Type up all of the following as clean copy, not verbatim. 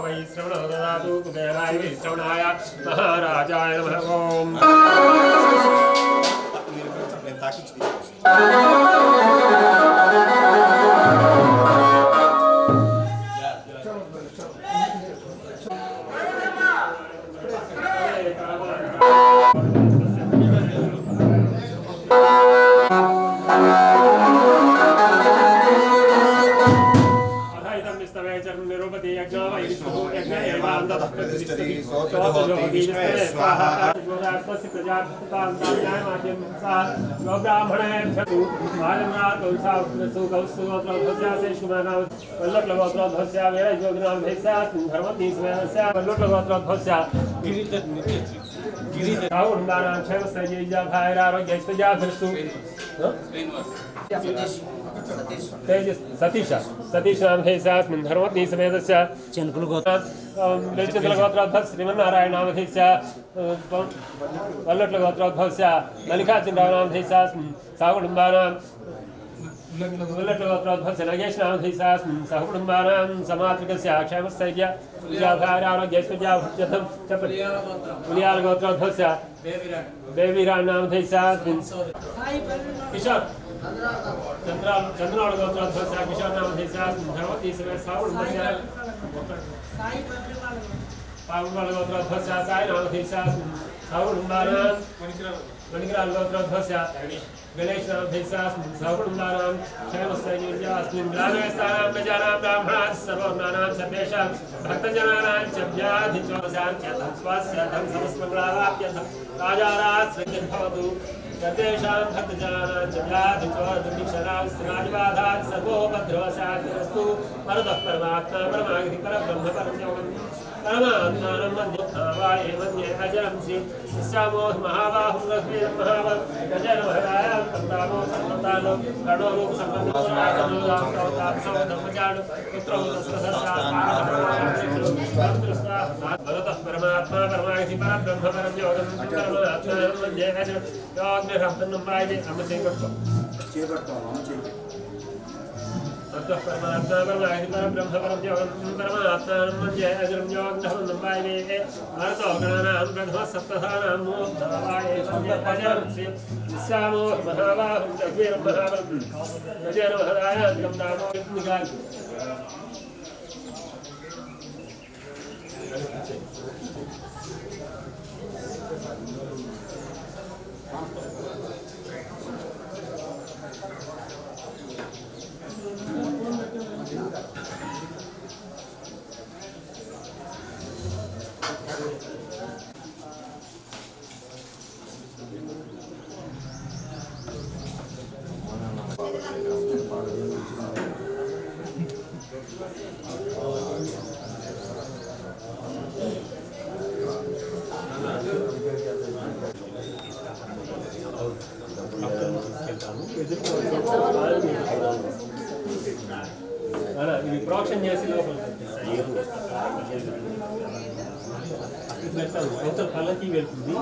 वै श्रवणो ददातु कुबेराय वै श्रवणाय महाराजाय नमः ओम सतीश नाम है सास्मिन् धर्मपत्नी समेतस्य चनकुल गोत्र ललितकुल गोत्रोद्भव श्रीमन्नारायण नाम है वल्लट्ल गोत्रोद्भवस्य मल्लिकार्जुनराव नाम है सहकुटुम्बानां वल्लट्ल गोत्रोद्भवस्य नगेश नाम है सहकुटुम्बानां समात्रिकस्य क्षेमस्थैर्य आरोग्यैश्वर्याभुज्यर्थं च पुलियाल गोत्रोद्भवस्य देवीराम नाम है किशोर चंद्राल गोत्रोद्भवस्य किशोर नाम है धर्मपत्नी समेत सहकुटुम्बस्य पावनवाल गोत्रोद्भवस्य साई नाम है सहकुटुम्बानां मणिकराल गोत्रोद्भवस्य गणेश नाम है सहकुटुम्बानां क्षेमस्थैर्यस्य अस्मिन् ग्रामे स्थानां प्रजानां ब्राह्मणाः सर्ववर्णानां सर्वेषां भक्तजनानां च व्याधिचोषान्त्यर्थं स्वस्य धन समस्तमङ्गलावाप्यर्थं राजाराः भवतु सर्वेषां भक्तजनानां च व्याधिचोषान्त्यर्थं स्नादिबाधात् सर्वोपद्रवशान्तिरस्तु परतः परमात्मा परमागति परब्रह्म परमयोगं परमात्मानं मन्ये मन्ये अजरं श्री श्यामो महाबाहुं लक्ष्मीं महाबलं गजर महरायां तन्तामो सर्वतालो रणोरूप संबन्धोदाप्तोदाप्सोदम्मजानु पुत्रो भरतः परमात्मा परमागति परब्रह्म परमयोगं परमात्मानं मन्ये अजरं योग्यरहं वायते अमसेकत्वं परमात्मा परमागति परब्रह्म परमयोगं परमात्मानं मन्ये अजरं योग्यरहं वायते भरतो गणानां प्रथमः सप्तधानां मोक्षाय अजरं श्री श्यामो महाबाहुं लक्ष्मीं महाबलं गजेन महरायां तन्तामो निगाल ఇది ప్రోక్షణ చేసి లోపల అవతల పల్లకి వెళ్తుంది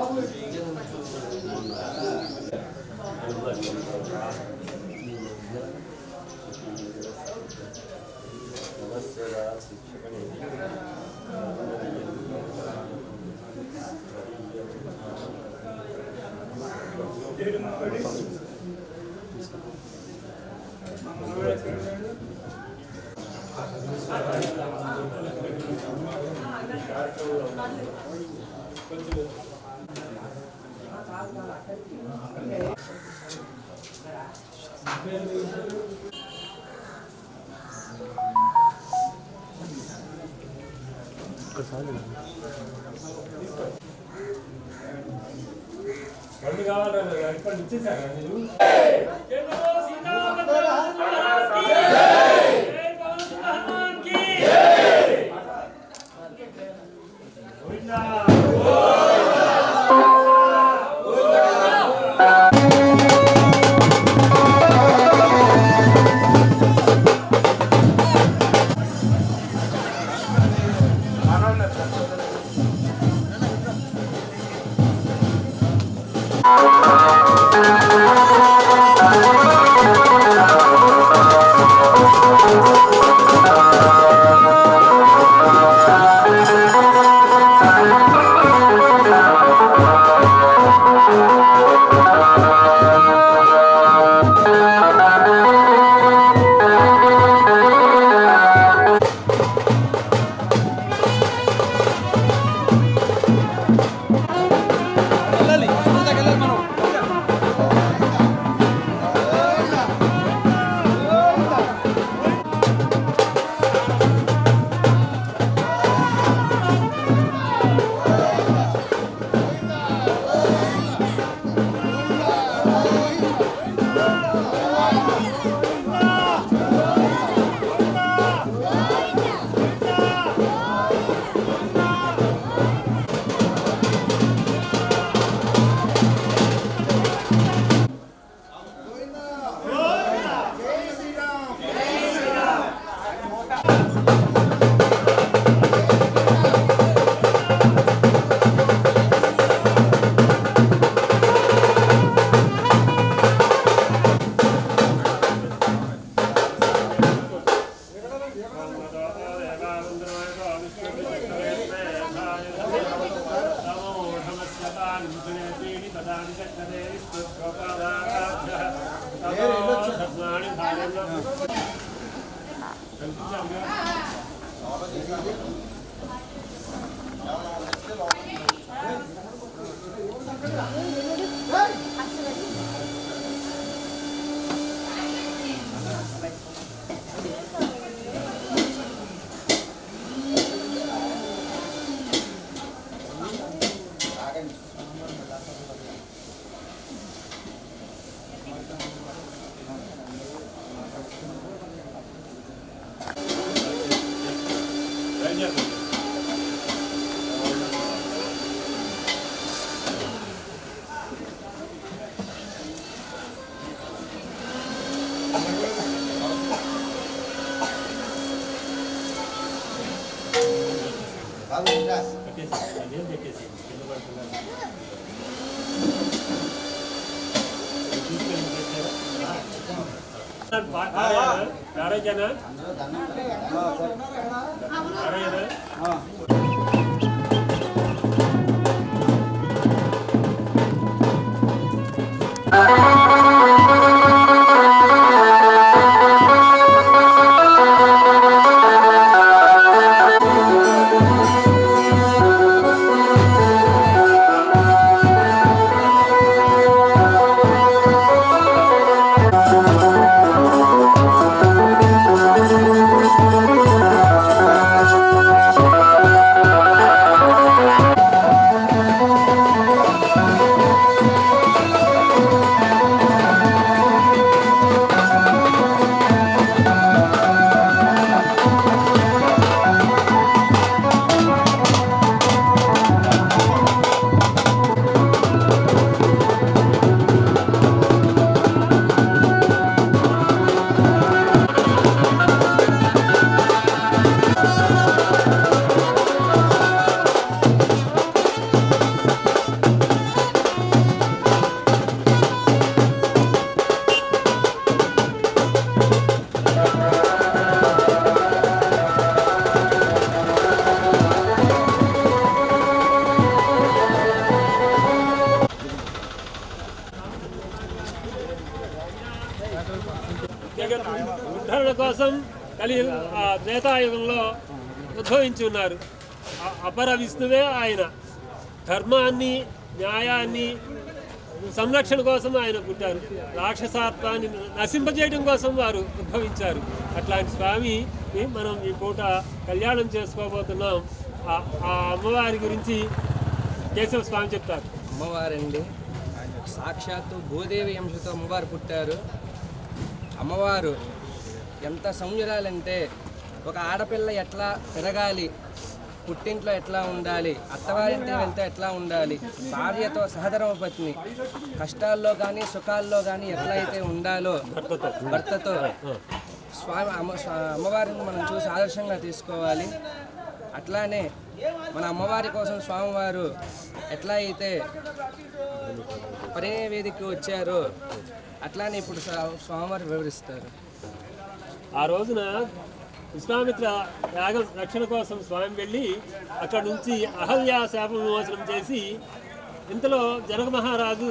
బండి కావాలన్నా ఇక్కడ ఇచ్చేసారా మీరు Thank you. ఉద్ధరణ కోసం త్రేతాయుగంలో ఉద్భవించి ఉన్నారు. అపర విష్ణువే ఆయన. ధర్మాన్ని, న్యాయాన్ని సంరక్షణ కోసం ఆయన పుట్టారు. రాక్షసాత్వాన్ని నశింపజేయడం కోసం వారు ఉద్భవించారు. అట్లాంటి స్వామిని మనం ఈ పూట కళ్యాణం చేసుకోబోతున్నాం. ఆ అమ్మవారి గురించి కేశవ స్వామి చెప్తారు. అమ్మవారండి సాక్షాత్తు భూదేవి అంశతో అమ్మవారు పుట్టారు. అమ్మవారు ఎంత సౌమ్యురాలంటే, ఒక ఆడపిల్ల ఎట్లా పెరగాలి, పుట్టింట్లో ఎట్లా ఉండాలి, అత్తవారింటికి వెళ్తే ఎట్లా ఉండాలి, భార్యతో సహధర్మపత్ని కష్టాల్లో కానీ సుఖాల్లో కానీ ఎట్లా అయితే ఉండాలో భర్తతో అమ్మవారిని మనం చూసి ఆదర్శంగా తీసుకోవాలి. అట్లానే మన అమ్మవారి కోసం స్వామివారు ఎట్లా అయితే పరిణయ వేదికకి వచ్చారో అట్లానే ఇప్పుడు స్వామివారు వివరిస్తారు. ఆ రోజున విశ్వామిత్ర యాగం రక్షణ కోసం స్వామి వెళ్ళి అక్కడ నుంచి అహల్య శాప విమోచనం చేసి, ఇంతలో జనక మహారాజు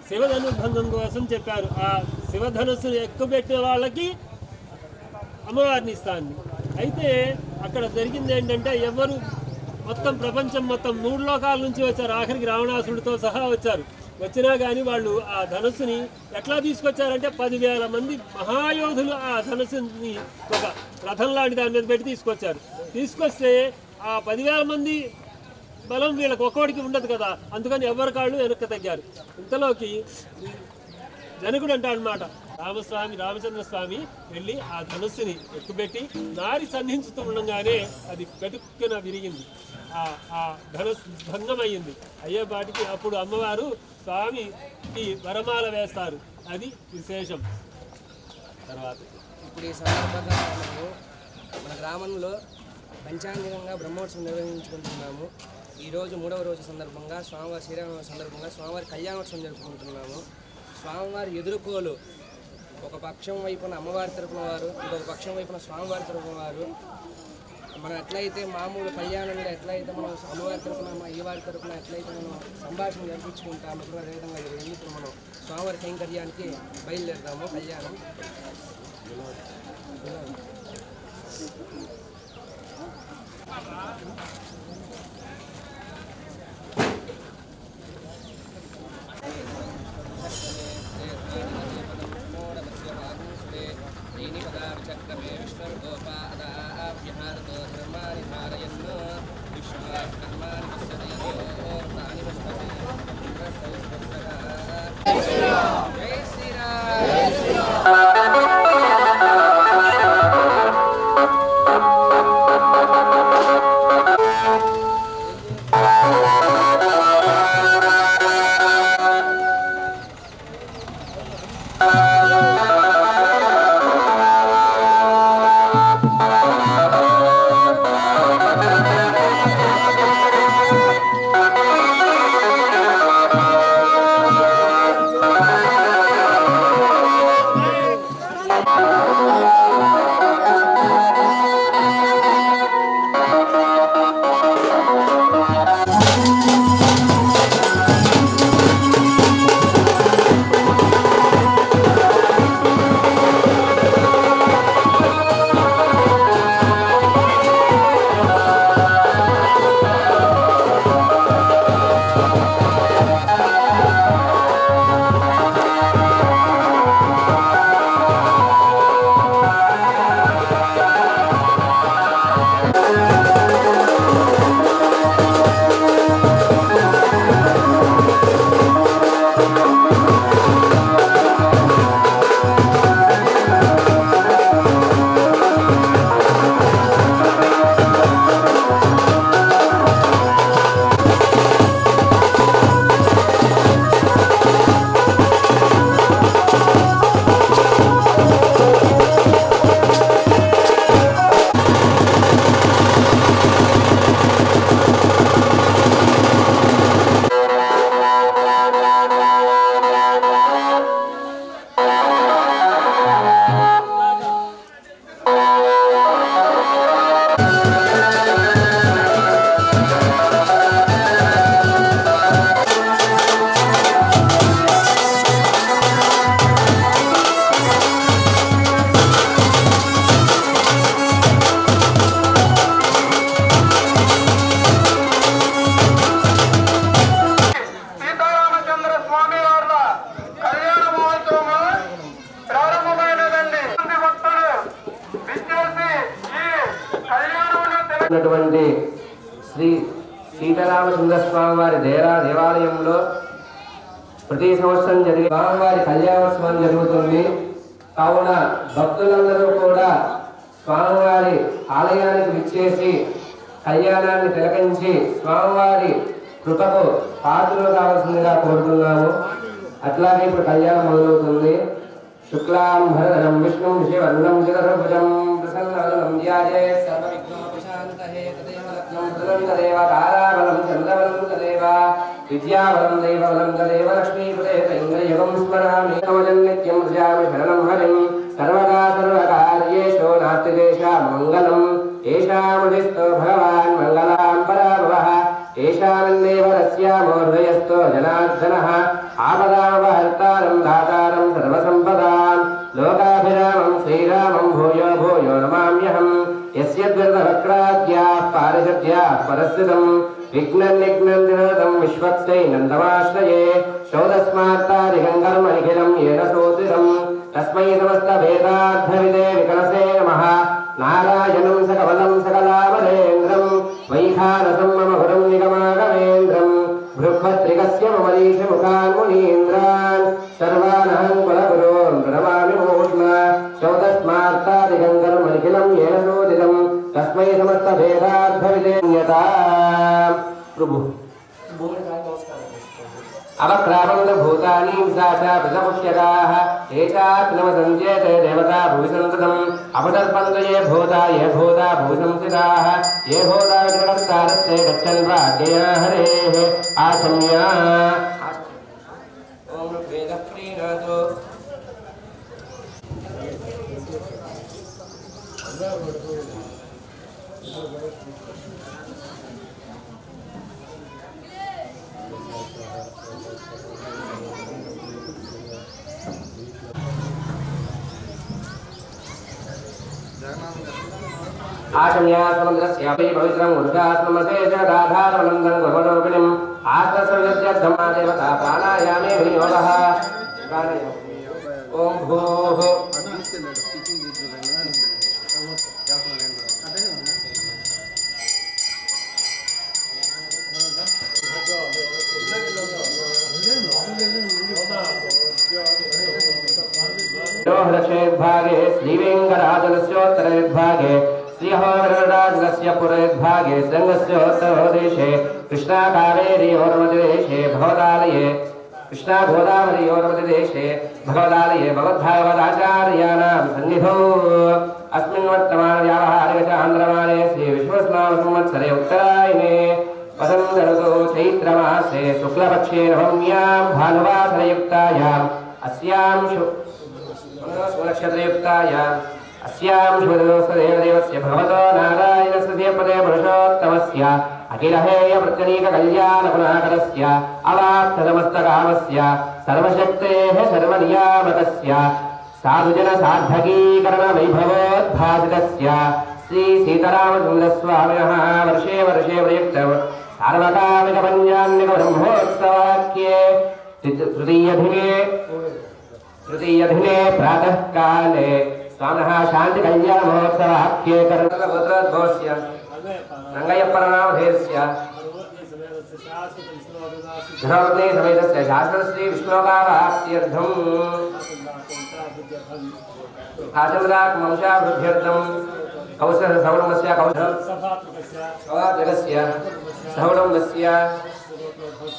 శివధనుర్భంగం కోసం చెప్పారు. ఆ శివధనుస్సును ఎక్కుపెట్టిన వాళ్ళకి అమ్మవారిని ఇస్తాను. అయితే అక్కడ జరిగింది ఏంటంటే, ఎవరు మొత్తం ప్రపంచం మొత్తం 3 లోకాల నుంచి వచ్చారు. ఆఖరికి రావణాసుడితో సహా వచ్చారు. వచ్చినా కానీ వాళ్ళు ఆ ధనుస్సుని ఎట్లా తీసుకొచ్చారంటే 10,000 మంది మహాయోధులు ఆ ధనుస్సుని ఒక రథం లాంటి దాని మీద పెట్టి తీసుకొచ్చారు. తీసుకొస్తే ఆ 10,000 మంది బలం వీళ్ళకి ఒక్కోడికి ఉండదు కదా, అందుకని ఎవరి కాళ్ళు వెనక్కి తగ్గారు. ఇంతలోకి జనకుడు అంటాడు అన్నమాట, రామచంద్ర స్వామి వెళ్ళి ఆ ధనుస్సుని ఎక్కుపెట్టి నారి సంధించుతూ ఉండగానే అది పెటుక్కున విరిగింది. ఆ ధనుస్సు భంగమయ్యింది. అయ్యేపాటికి అప్పుడు అమ్మవారు స్వామికి వరమాల వేస్తారు. అది విశేషం. తర్వాత ఇప్పుడు ఈ సందర్భంగా మన గ్రామంలో పంచాంగికంగా బ్రహ్మోత్సవం నిర్వహించుకుంటున్నాము. ఈరోజు 3వ రోజు సందర్భంగా స్వామివారి శ్రీరామ సందర్భంగా స్వామివారి కళ్యాణోత్సవం జరుపుకుంటున్నాము. స్వామివారి ఎదుర్కోలు ఒక పక్షం వైపున అమ్మవారి తరపున వారు, ఇంకొక పక్షం వైపున స్వామివారి తరపున వారు మనం ఎట్లయితే మామూలు కళ్యాణంలో ఎట్లయితే మనం అమ్మవారి తరపున అయ్యవారి తరపున ఎట్లయితే మనం సంభాషణ జరిపించుకుంటాము అదేవిధంగా జరిగింది. ఇప్పుడు మనం స్వామివారి కైంకర్యానికి బయలుదేరుతాము. కళ్యాణం చక్రమే విష్ణుర్గోపాదాభ్యహారతో ధర్మాని ధారయన్ విశ్వకర్మాని పశ్యతయోర్తాని వస్తతే జై శ్రీరామ్. శ్రీ సీతారామచంద్ర స్వామి వారి దేవాలయంలో ప్రతి సంవత్సరం జరిగే స్వామివారి కళ్యాణోత్సవం జరుగుతుంది. కావున భక్తులందరూ కూడా స్వామివారి ఆలయానికి విచ్చేసి కళ్యాణాన్ని తిలకించి స్వామివారి కృపకు పాత్రలు కావాల్సిందిగా కోరుతున్నాము. అట్లాగే ఇప్పుడు కళ్యాణం మొదలవుతుంది. శుక్లాం భరధరం విష్ణుం శివర్ణం చతుర్భుజం ప్రసన్నవదనం ధ్యాయే సర్వవిఘ్నోపశాంతయే తదేవ రత్నం తదేవ తారాబలం చంద్రబలం తదేవ విద్యాబలం దైవబలం తదేవ లక్ష్మీపదే తైంద్రయుగం స్మరామి నిత్యం భజామి శరణం హరిం సర్వదా సర్వకార్యేషు నాస్తి తేషాం మంగళం ఏషాముదిస్తో భగవాన్ మంగళాం పరాభవః ఏషానందేవ రస్యామో హృదయస్థో జనార్దనః ఆపదామపహర్తారం దాతారం సర్వసంపదాం లోకాభిరామం శ్రీరామం భూయో భూయో నమామ్యహం యస్యద్వృతవక్రాద్యాః పారిషద్యాః పరస్థితం విఘ్నం నిఘ్నం దినోదం విశ్వక్సై నందమాశ్రయే శోధస్మార్తాదికం కర్మ నిఖిలం ఏన సోదితం తస్మై సమస్త వేదార్థవిదే వికలసే నమః నారాయణం సకవలం సకలావరేంద్రం వైఖానసం మమ గురం నిగమాగమేంద్రం బృహత్రికస్య మమరీష ముఖాన్మునీంద్రాన్ సర్వానహం కులగురోన్ ప్రణమామి మూర్ధ్న శౌతస్మార్తాదికం కర్మనిఖిలం ఏన సోదితం తస్మై సమస్త భేదార్థవిదేన్యతా ప్రభు అవక్రామంత భూతాని విశాఖ ప్రజపుష్యకాః ఏతాత్ నమసంజేతే దేవతా భువి సంతతం అపదర్పంత ఏ భూతా భువి సంస్థితాః ఏ భూతా వికటస్తారస్తే గచ్చన్ భాగ్యయా హరేః ఆశమ్యా ఓం వేద ప్రీణాతో आशम्यासमुद्रस्यापि पवित्रं ऊर्जास्ममसे जगदाधारमनन्दं गुरुवरूपिणीम् आत्मसंयत्यर्थमा देवता प्राणायामे विनियोगः ॐ भूः दक्षिणभागे श्रीवेङ्कटाचलस्योत्तरभागे श्रीहोराजलस्य पुरभागे संगस्योत्तरदेशे कृष्णा कावेरीयोर्मध्यदेशे भवदालये कृष्णा गोदावरीयोर्मध्यदेशे भवदालये भगवद्भागवताचार्याणां सन्निधौ अस्मिन् वर्तमानव्यावहारिकचान्द्रमाने श्रीविश्वस्नामसंवत्सरे उत्तरायणे वसन्तऋतौ चैत्रमासे शुक्लपक्षे नवम्यां भानुवासरयुक्तायाम् अस्यां सुनक्षत्रयुक्तायाम् अस्यां शुभदेवस्य भगवतो नारायणस्य पदे पुरुषोत्तमस्य अखिलहेयप्रत्यनीककल्याणगुणाकरस्य अवाप्तमस्तकामस्य सर्वशक्तेः सर्वनियामकस्य साधुजनसार्थकीकरणवैभवोद्भासितस्य श्रीसीतारामचन्द्रस्वामिनः वर्षे वर्षे प्रयुक्त सार्वकामिकपञ्चान्निकब्रह्मोत्सवाख्ये तृतीयदिने प्रातःकाले स्वामिनः शान्तिकल्याणमहोत्सवाख्ये कर्णगोत्रोद्भवस्य रङ्गयप्पनामधेयस्य धर्मपत्नी समेतस्य शास्त्रश्री विष्णोकावाप्त्यर्थम् आचन्द्रात्मंशावृद्ध्यर्थम् कौशलसौरमस्य कौशलसभात्रकस्य सौरमस्य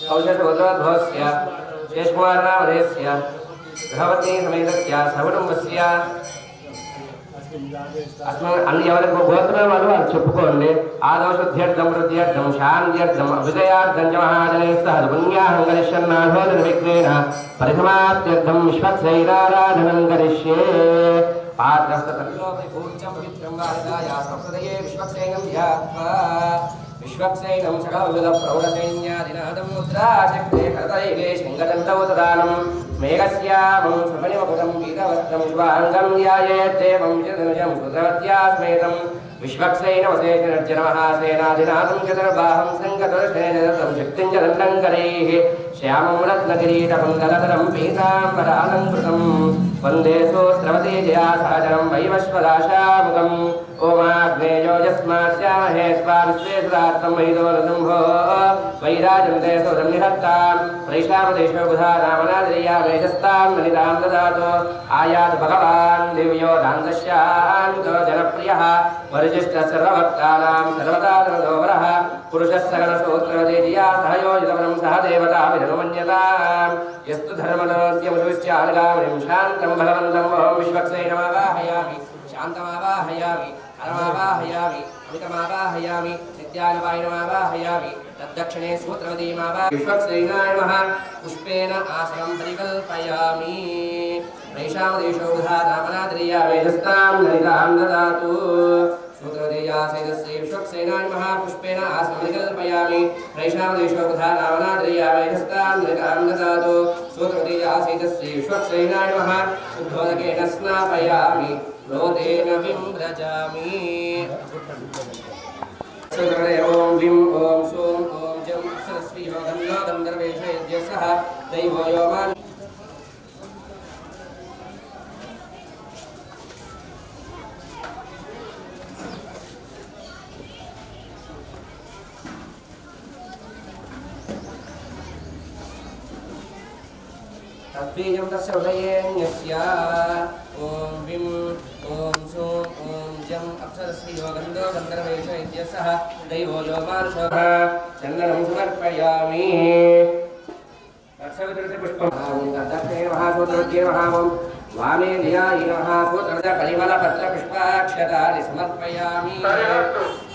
कौशलगोत्रोद्भवस्य शेषकुमारनामधेयस्य गृहपत्नी समेतस्य सकुटुंबस्य अस्मिन् अन्य ఎవరికి గోత్రం వాళ్ళు చెప్పుకోండి ఆదోషుద్ధ్యర్థం వృద్ధ్యర్థం శాంత్యర్థం అభిదయార్థం చ మహాజనే సహ పుణ్యాహం కరిష్యన్నాథో నిర్విఘ్నేన పరిసమాప్త్యర్థం విశ్వక్సైరారాధనం కరిష్యే పాత్రస్తతలోపి పూజ్యం పవిత్రం వారిదాయా సంసదయే విశ్వక్సేనం ధ్యాత్వా విశ్వక్సేనం సకలవిధ ప్రౌఢసైన్యాదినాదం ముద్రాశక్తే కరతైవే శంగదంతౌ తదానం మేఘస్యామం సుమణిమకుటం పీతవస్త్రం శుభాంగం ధ్యాయేద్దేవం విజయధనుజం సుద్రవత్యాస్మేతం विश्वक्सेनवशेषनर्जनमहासेनाधिनाथं चतुर्बाहं सङ्गतोषेणं शक्तिं च दण्डं करैः श्यामं रत्नकिरीटकुण्डलधरं पीताम्बरालङ्कृतं वन्दे सूत्रवती जयासागरं वैवस्वदाशामुखम् ओमाग्नेयो यस्मास्यामहे त्वा विश्वेश्वरात्मं वैदोरसम्भो वैराजं ते सुरन्निहत्तां वैशामदेशो बुधानामनादिर्यामेजस्तां नलितां ददातु आयातु भगवान् दिव्यो दान्तश्यान्तो जनप्रियः वरिष्ठ सर्वभक्तानां सर्वदानन्दोवरः पुरुषः सकलसूत्रवदेजिया सहयोजितवनं सह देवताभिधनुमन्यतां यस्तु धर्मदोद्यमदुश्चानुगामिं शान्तं भगवन्तं ओं विश्वक्सेनमावाहयामि शान्तमावाहयामि हरमावाहयामि अमितमावाहयामि नित्यानुपायनमावाहयामि तद्दक्षिणे सूत्रवतीमावा विश्वक्सेनाय नमः पुष्पेण आसनं परिकल्पयामि वैशामदेशो बुधानामनादिर्यामेजस्तां नलितां ददातु सूत्रवतीयासैदस्य विश्वक्सेनाय नमः पुष्पेण आसनं परिकल्पयामि वैशामदेशो बुधानामनादिर्यामेजस्तां नलितां ददातु सूत्रवतीयासैदस्य विश्वक्सेनाय नमः शुद्धोदकेन स्नापयामि लोतेन विम्रजामि ओं विं ओं सों ओं जं सरस्वी योगन्नो गन्धर्वेशयज्ञसः दैवो योमान् तद्बीजं तस्य उदयेन्यस्य ॐ विं ॐ सों ॐ जं अप्सरस्वी योगन्धो गन्धर्वेशयज्ञसः दैवो योमानुषः चन्दनं समर्पयामि पुष्पं दक्षिणे महासूत्रवद्ये महामं वामे धियाय महासूत्रवद परिमलपत्रपुष्पाक्षतानि समर्पयामि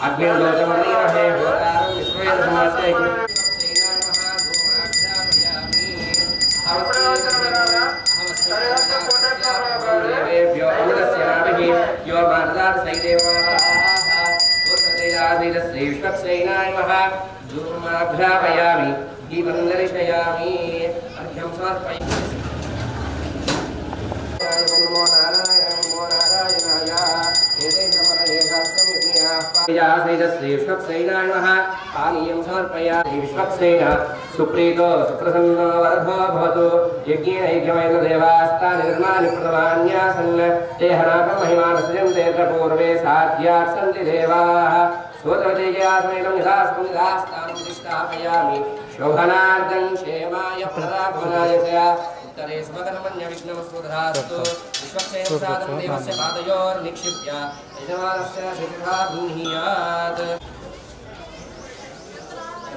अग्निर्लोचमणीमहे होतारं विश्वेदसमस्य श्रीविश्वक्सेनाय नमः धूमाभ्रापयामि दीपं दर्शयामि अर्घ्यं समर्पयामि नमो नारायणाय एतेन समरये शास्त्रमिज्ञा श्रीविष्वक्सेनाय नमः पानीयं समर्पयामि विश्वक्सेन सुप्रीतो सुप्रसन्नो वरदो भवतु यज्ञेन यज्ञमेन देवास्तानि निर्माणि प्रथमान्यासन् ते हनाकमहिमानसृजन्ते यत्र पूर्वे साध्यात् सन्ति देवाः स्वतवेजयासमेनं निधास्तानं प्रतिष्ठापयामि शोभनार्दं क्षेमाय प्रदाभवनाय च उत्तरे सुभकर्मण्य विघ्नमस्तु तथास्तु विश्वक्सेन सादं देवस्य पादयोर्निक्षिप्य यजमानस्य शिखा गृह्णीयात्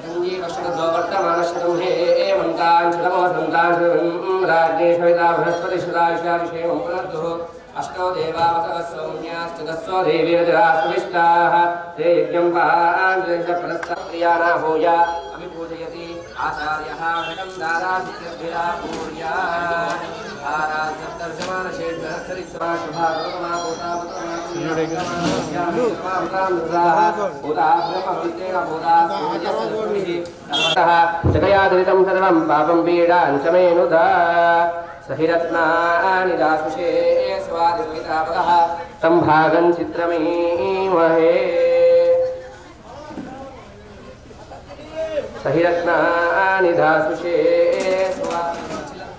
वर्तमानशतं हे एवन्तान् शतमवसन्तान् राज्ञे सविता बृहस्पतिश्रुतायुषाभिषेकं पुनर्दुः अष्टो देवावतः सौम्याश्च दस्सो देवीरजरास्विष्टाः ते यज्ञं पाञ्चप्रियानाहूय अभिपूजयति आचार्यः वरकन्दारादित्यभिरा पूर्या जगयादृतं सर्वं पापं पीडां च मेनुदा सहिरत्नानि दासुषे स्वादिसवितापदः सम्भागं चित्रमीमहे सहिरत्नानि दासुषे स्वादिमहे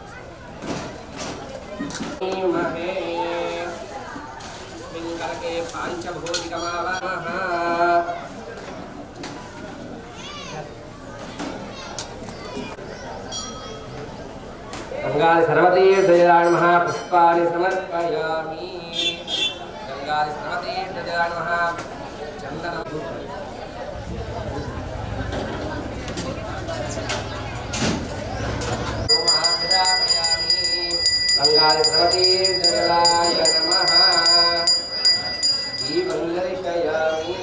स्मिङ्करके पाञ्चभूतिकमावमः गंगादि सर्वतीर्थजलाय नमः पुष्पाणि समर्पयामि गंगादि सर्वतीर्थजलाय नमः चन्दनं गंगादि सर्वतीर्थजलाय नमः दीपं दर्शयामि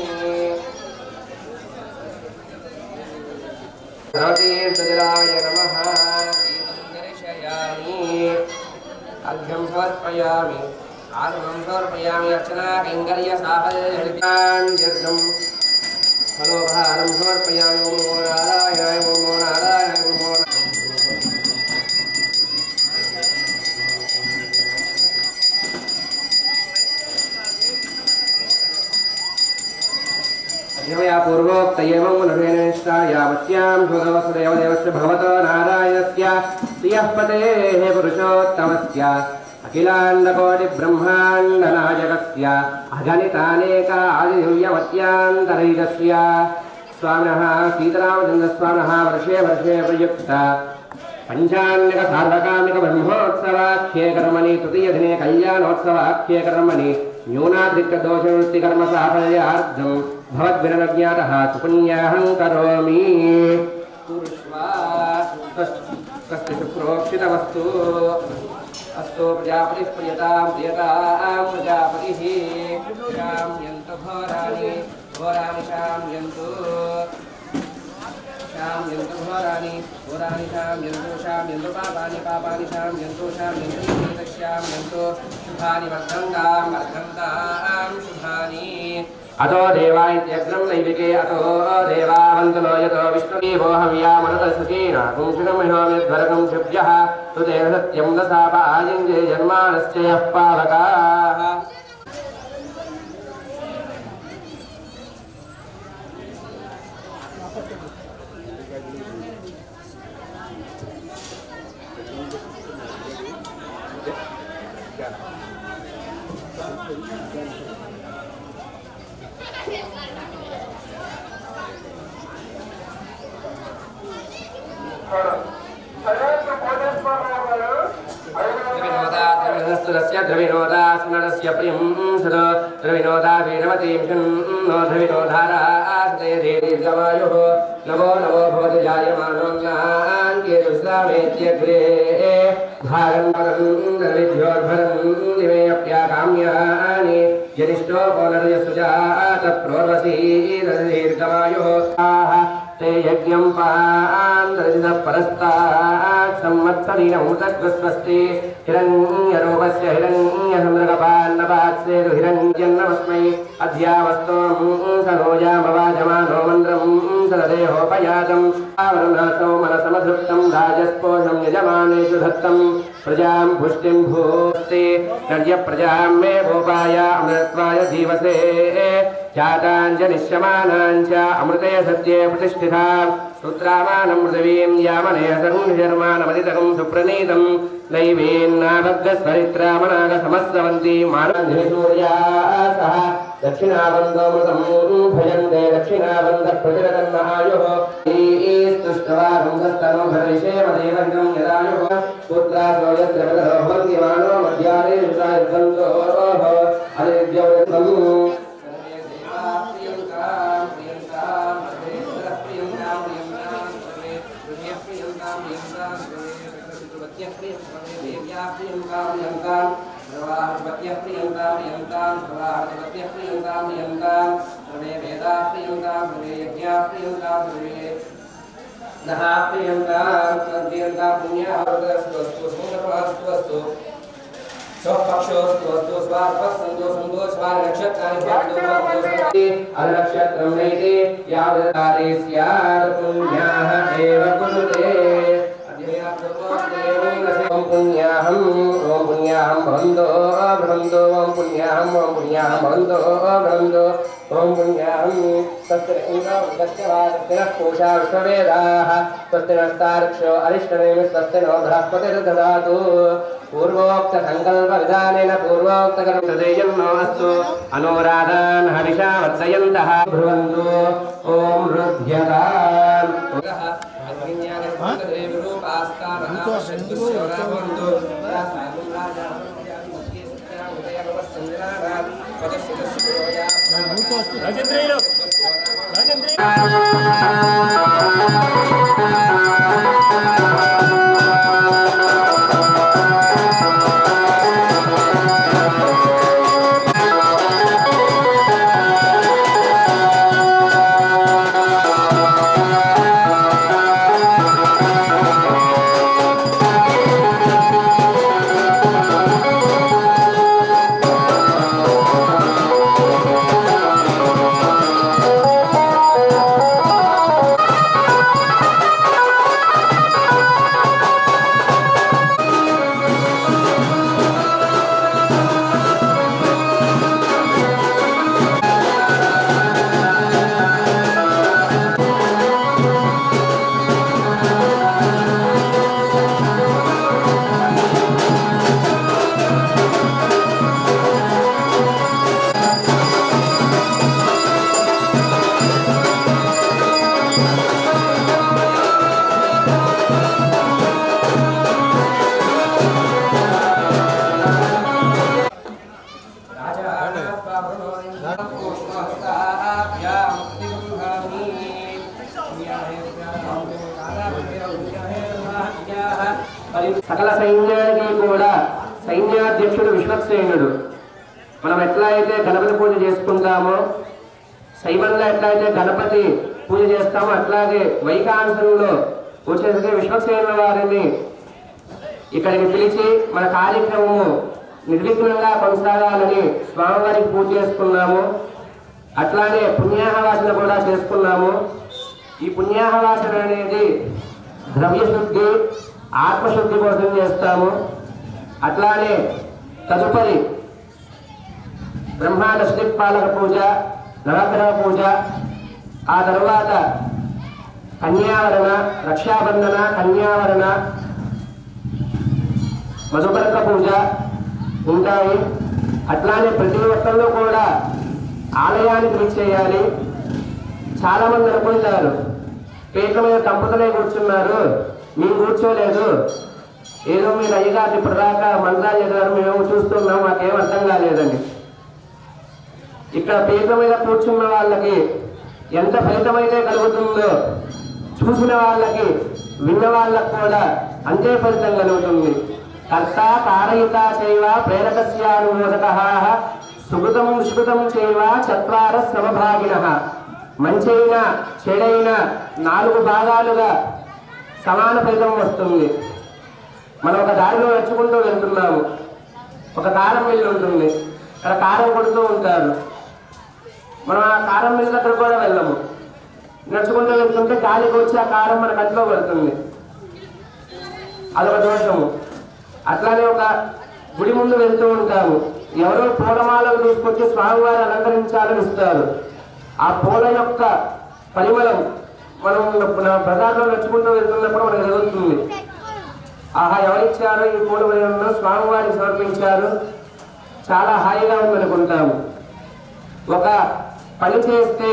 सर्वतीर्थजलाय नमः अर्घ्यं समर्पयामि आगमं समर्पयामि अर्चना कैङ्कर्य साफल्यं फलोपहारं समर्पयामि ओम नमो नारायणाय ओम नमो नारायणाय ओम नमो या पूर्वोक्त एवं नभेनष्टायामस्यां भगवसुदेवदेवस्य भगवतो नारायणस्य प्रियः पतेः पुरुषोत्तमस्य अखिलाण्डकोटिब्रह्माण्डनायकस्य अगणितानेकादिदिव्यवत्यान्तरैकस्य स्वामिनः सीतारामचन्द्रस्वामिनः वर्षे वर्षे प्रयुक्त पञ्चान्यकसार्वकामिकब्रह्मोत्सवाख्ये कर्मणि तृतीयदिने कल्याणोत्सवाख्ये कर्मणि न्यूनाधिक्यदोषवृत्तिकर्म साफल्यार्थं भवद्भिरनज्ञातः सुपुण्याहं करोमि कस्य शुक्रोक्षितमस्तु अस्तु प्रजापतिः प्रियतां प्रियतां प्रजापतिः शाम्यन्तु घोराणि घोराणि शाम्यन्तु शाम्यन्तु घोराणि घोराणि शाम्यन्तु पापानि पापानि शाम्यन्तु शाम्यन्तु शुभानि वर्धन्तां शुभानि अतो देवायत्यग्रं नैविके अतो देवावन्तनो यतो विष्णुदेवो हव्यामनतसुखीना पुंसकमिहोमिद्वरकं शुभ्यः तुदेव सत्यं दशापायिञ्जे जन्मानश्च यः पावकाः द्रविणोदास्मरस्य प्रियं सद द्रविणोदा वीरवतीं नो द्रविणोधारास्ते दीर्घमायुः नवो नवो भवति जायमानोऽन्नान्ये दुस्रामेत्यग्रे भागं द्रविद्योर्भरं दिवेऽप्याकाम्यानि जनिष्ठो पुनर्यसुजात प्रोर्वसीदीर्घमायुः ते यज्ञं पान्द्रजितः परस्तात् संवत्सरीणमुदग्रस्वस्ति हिरण्यरूपस्य हिरण्यसन्द्रकपान्नपात्सेतु हिरण्यन्नमस्मै अध्यावस्तों सनोजामवाजमानो मन्त्रं सददेहोपयातम् आवरुणासो मनसमधृप्तं राजस्पोषं यजमानेषु धत्तं प्रजां पुष्टिं भूस्ते नर्यप्रजां मे गोपाय अमृत्वाय जीवसे जाताञ्जनिश्यमानाञ्च अमृतय सत्ये प्रतिष्ठिता रुद्रामानं पृथिवीं यामनेयसं शर्मानमदितकं सुप्रणीतं दैवेन्नाभद्रस्वरित्रामनागसमस्तवन्ती मानन्दिसूर्यासः दक्षिणाबन्धोमृतं भजन्ते दक्षिणाबन्धप्रतिरतन्महायुः स्तुष्टवागंस्तनोभरिषेमदेवं यदायुः पुत्रासो यत्र भवन्ति मानो मध्यारे युषायुद्धन्तोः अनिद्यवृत्तम् नक्षत्रं नैते यावदारे स्यात् पुण्याः एव कुरुते ओम पुण्याहं भवन्तो भ्रमन्तो ओम पुण्याहं भवन्तो भ्रमन्तो ओम पुण्याहं तत्र इन्द्रो दक्षवादस्य कोशा विश्ववेदाः स्वस्ति नस्तार्क्ष्यो अरिष्टनेमि स्वस्ति नो बृहस्पतिर्दधातु पूर्वोक्त संकल्प विधानेन पूर्वोक्त कर्मदेयन्नो अस्तु अनुराधान् हरिषा वर्धयन्तः ब्रुवन्तु ओम रुध्यताम् సకల సైన్యానికి కూడా సైన్యాధ్యక్షుడు విశ్వక్సేనుడు. మనం ఎట్లా అయితే గణపతి పూజ చేసుకుంటామో, శైవంలో ఎట్లా అయితే గణపతి పూజ చేస్తామో, అట్లాగే వైకాంశంలో వచ్చేసరికి విశ్వక్సేనుల వారిని ఇక్కడికి పిలిచి మన కార్యక్రమము నిర్విఘ్నంగా కొనసాగాలని స్వామివారికి పూజ చేసుకున్నాము. అట్లానే పుణ్యాహవాసన కూడా చేసుకున్నాము. ఈ పుణ్యాహవాసన అనేది ద్రవ్యశుద్ధి, ఆత్మశుద్ధి కోసం చేస్తాము. అట్లానే తదుపరి బ్రహ్మాండ దిక్పాలక పూజ, నవగ్రహ పూజ, ఆ తర్వాత కన్యావరణ, రక్షాబంధన, కన్యావరణ, మధుపరక పూజ ఉంటాయి. అట్లానే ప్రతి ఒక్కళ్ళు కూడా ఆలయానికి విచ్చేయాలి. చాలామంది అనుకుంటారు పీట మీద దంపతులే కూర్చున్నారు, మేము కూర్చోలేదు, ఏదో మీరు అయ్యగారు ఇప్పటిదాకా మంత్రాలు చదివారు, మేము చూస్తున్నాం, మాకేం అర్థం కాలేదని. ఇక్కడ పీట మీద కూర్చున్న వాళ్ళకి ఎంత ఫలితమైతే కలుగుతుందో, చూసిన వాళ్ళకి విన్న వాళ్ళకు కూడా అంతే ఫలితం కలుగుతుంది. కర్త కారయిత చైవ ప్రేరకస్యానుమోదకః సుకృతం సుకృతం చైవ చత్వార సమభాగినః. మంచైన చెడైన 4 భాగాలుగా సమాన ఫలితం వస్తుంది. మనం ఒక దారిలో నడుచుకుంటూ వెళ్తున్నాము, ఒక కారం మిల్లు ఉంటుంది, అక్కడ కారం కొడుతూ ఉంటారు. మనం ఆ కారం మిల్లు దగ్గర కూడా వెళ్ళము, నడుచుకుంటూ వెళ్తుంటే గాలికి వచ్చి ఆ కారం మన కంట్లో పడుతుంది, అదొక దోషము. అట్లానే ఒక గుడి ముందు వెళ్తూ ఉంటాము, ఎవరో పూలమాలను తీసుకొచ్చి స్వామివారు అలంకరించాలని ఇస్తారు. ఆ పూల యొక్క పరిమళం మనం బజార్లో నడుచుకుంటూ వెళ్తున్నప్పుడు మనకు జరుగుతుంది. ఆహా, ఎవరిచ్చారో ఈ పూల పరిమళంలో స్వామివారికి సమర్పించారు, చాలా హాయిగా ఉందనుకుంటాము. ఒక పని చేస్తే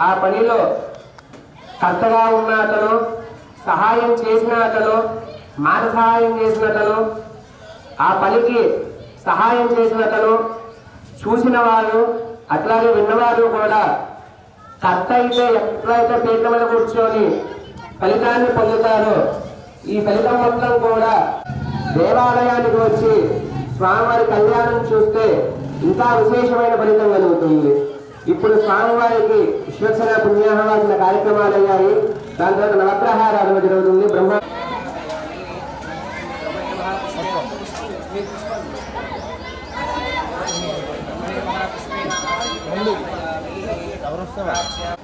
ఆ పనిలో కర్తగా ఉన్న అతను, సహాయం చేసిన అతను, మాట సహాయం చేసిన అతను, ఆ పనికి సహాయం చేసిన అతను, చూసిన వారు అట్లాగే విన్నవారు కూడా కర్త అయితే ఎట్లయితే పీఠ మీద కూర్చొని ఫలితాన్ని పొందుతారో ఈ ఫలితం మొత్తం కూడా దేవాలయానికి వచ్చి స్వామివారి కళ్యాణం చూస్తే ఇంకా విశేషమైన ఫలితం కలుగుతుంది. ఇప్పుడు స్వామివారికి విశ్వక్షణ పుణ్యాహవాసిన కార్యక్రమాలు అయ్యాయి. దాని తర్వాత నవగ్రహారాధన జరుగుతుంది. బ్రహ్మ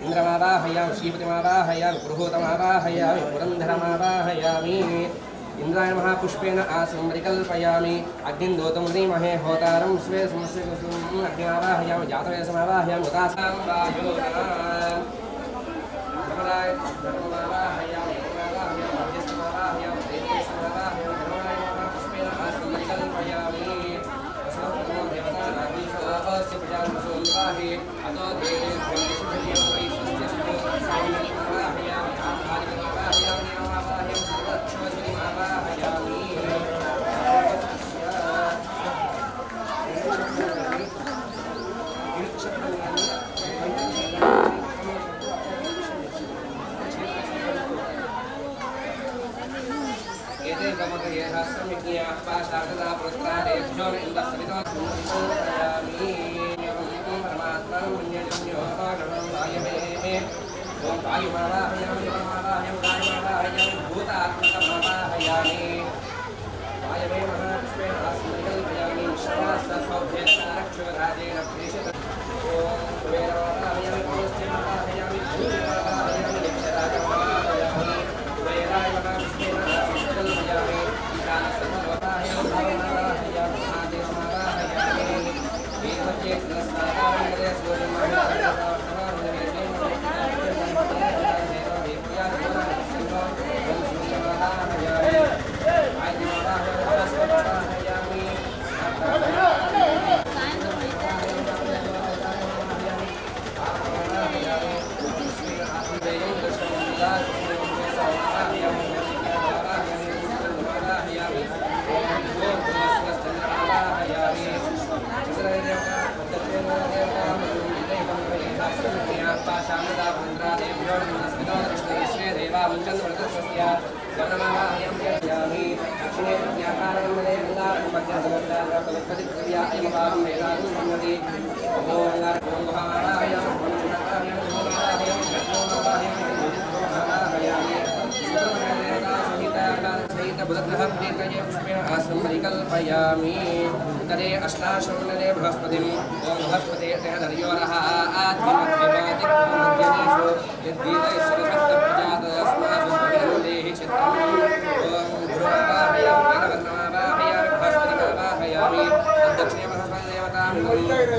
ఇంద్రమావాహయామి, శ్రీపతిమావాహయామి, పురోహతమావాహయామి, పురంధరమావాహయామి. ఇంద్రాయ మహాపుష్పేణ ఆసనం పరికల్పయామి. అగ్నిందోతం శ్రీమహే హోతారం స్వే అగ్నిమావాహయామి, జాతవేశమావాహయామి, ఉదాసాం వాయోనాం. परिकल्पयामि. तदे अष्टाशौनले बृहस्पतिम् ओं बृहस्पते हर्योरः आद्यमध्यपादिक्यमध्यनेषु यद्गीतैश्वरभक्तप्रजातस्मादेहि चित्रम् ओं गुरुमावाहयामि वीरवर्णमावाहयामि बृहस्पतिमावाहयामि दक्षिणे बृहस्पतिदेवताम्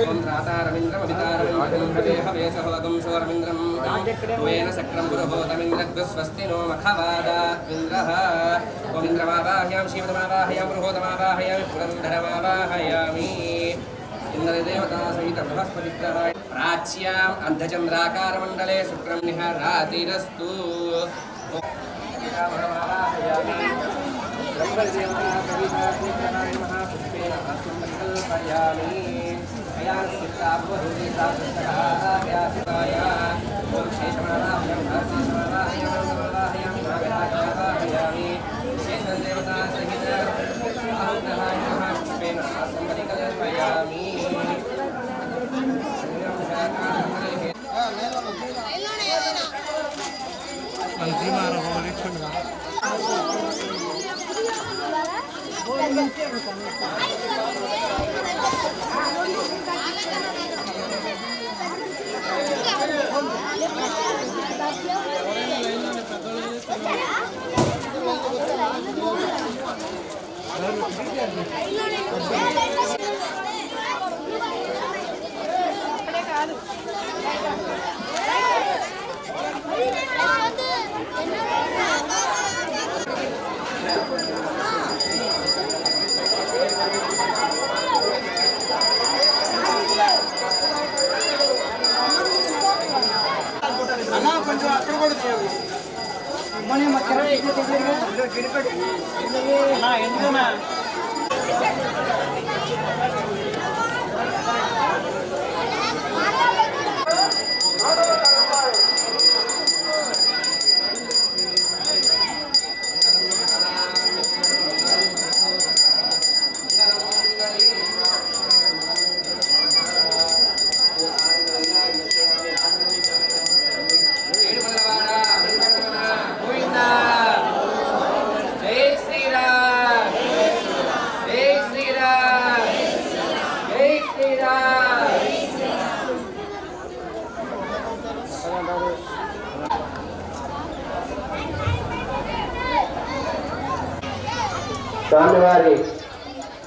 ओं त्रातारमिन्द्रमभितारमिन्द्रं हवे हवे सहोगं सोरमिन्द्रं त्वेन शक्रं पुरुहोतमिन्द्रग्स्वस्ति नो मखवादात्मिन्द्रः ओं इन्द्रमावाहयामि शिवतमावाहयामि पुरुहोतमावाहयामि पुरन्दरमावाहयामि इंद्रदेवता सहित बृहस्पतिग्रह प्राच्याम् अर्धचन्द्राकारमण्डले शुक्रं निहरातिरस्तु కాదు స్వామివారి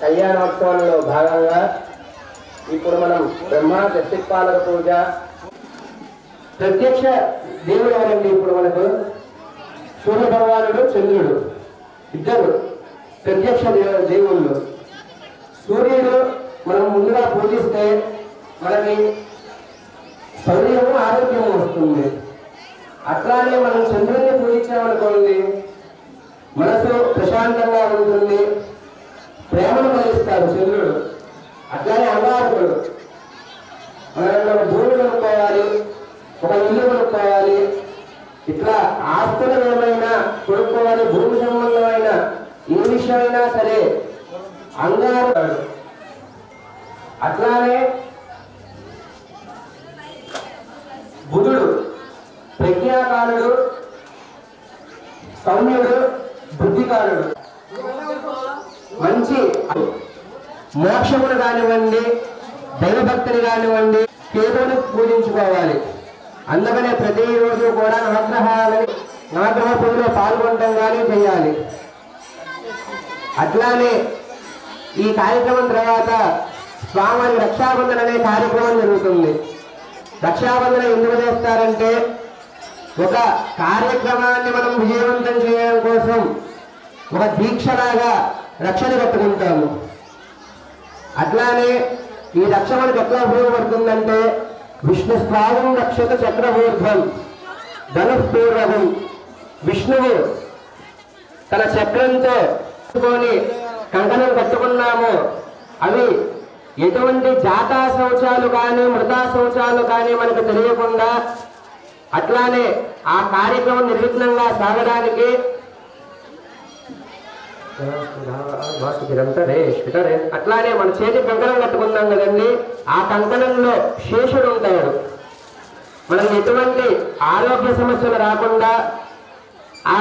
కళ్యాణోత్సవంలో భాగంగా ఇప్పుడు మనం బ్రహ్మ దశపాలక పూజ ప్రత్యక్ష దేవుడు ఎవరండి? ఇప్పుడు మనకు సూర్య భగవానుడు, చంద్రుడు ఇద్దరు ప్రత్యక్ష దేవుళ్ళు. సూర్యుడు మనం ముందుగా పూజిస్తే మనకి శౌర్యము, ఆరోగ్యము వస్తుంది. అట్లానే మనం చంద్రుడిని పూజించామనుకోండి, మనసు ప్రశాంతంగా ఉంటుంది, ప్రేమను కలిగిస్తారు చంద్రుడు. అట్లానే అంగారకుడు మనం భూమి కొనుక్కోవాలి, ఒక ఇల్లు కొనుక్కోవాలి, ఇట్లా ఆస్తులు ఏమైనా కొనుక్కోవాలి, భూమి సంబంధమైన ఏ విషయమైనా సరే అంగారకుడు. అట్లానే బుధుడు ప్రజ్ఞాకారుడు, సౌమ్యుడు, బుద్ధికారుడు. మంచి మోక్షమును కానివ్వండి, దైవభక్తిని కానివ్వండి, కేతువుని పూజించుకోవాలి. అందుకనే ప్రతిరోజు కూడా నవగ్రహ పూజలో పాల్గొనడం కానీ చేయాలి. అట్లానే ఈ కార్యక్రమం తర్వాత స్వామి రక్షాబంధన అనే కార్యక్రమం జరుగుతుంది. రక్షాబంధన ఎందుకు చేస్తారంటే, ఒక కార్యక్రమాన్ని మనం విజయవంతం చేయడం కోసం ఒక దీక్షలాగా రక్షణ కట్టుకుంటాము. అట్లానే ఈ రక్ష మనకు ఎట్లా ఉపయోగపడుతుందంటే, విష్ణు స్వాగం రక్షత చక్రమూర్ధం ధనుపూర్వకం. విష్ణువు తన చక్రంతో కంకణం కట్టుకున్నాము. అవి ఎటువంటి జాతా శౌచాలు కానీ మృతా శౌచాలు కానీ మనకు తెలియకుండా, అట్లానే ఆ కార్యక్రమం నిర్విఘ్నంగా సాగడానికి అట్లానే మన చేతి కంకణం కట్టుకుందాం కదండి, ఆ కంకణంలో శేషుడు ఉంటాడు. మనకు ఎటువంటి ఆరోగ్య సమస్యలు రాకుండా ఆ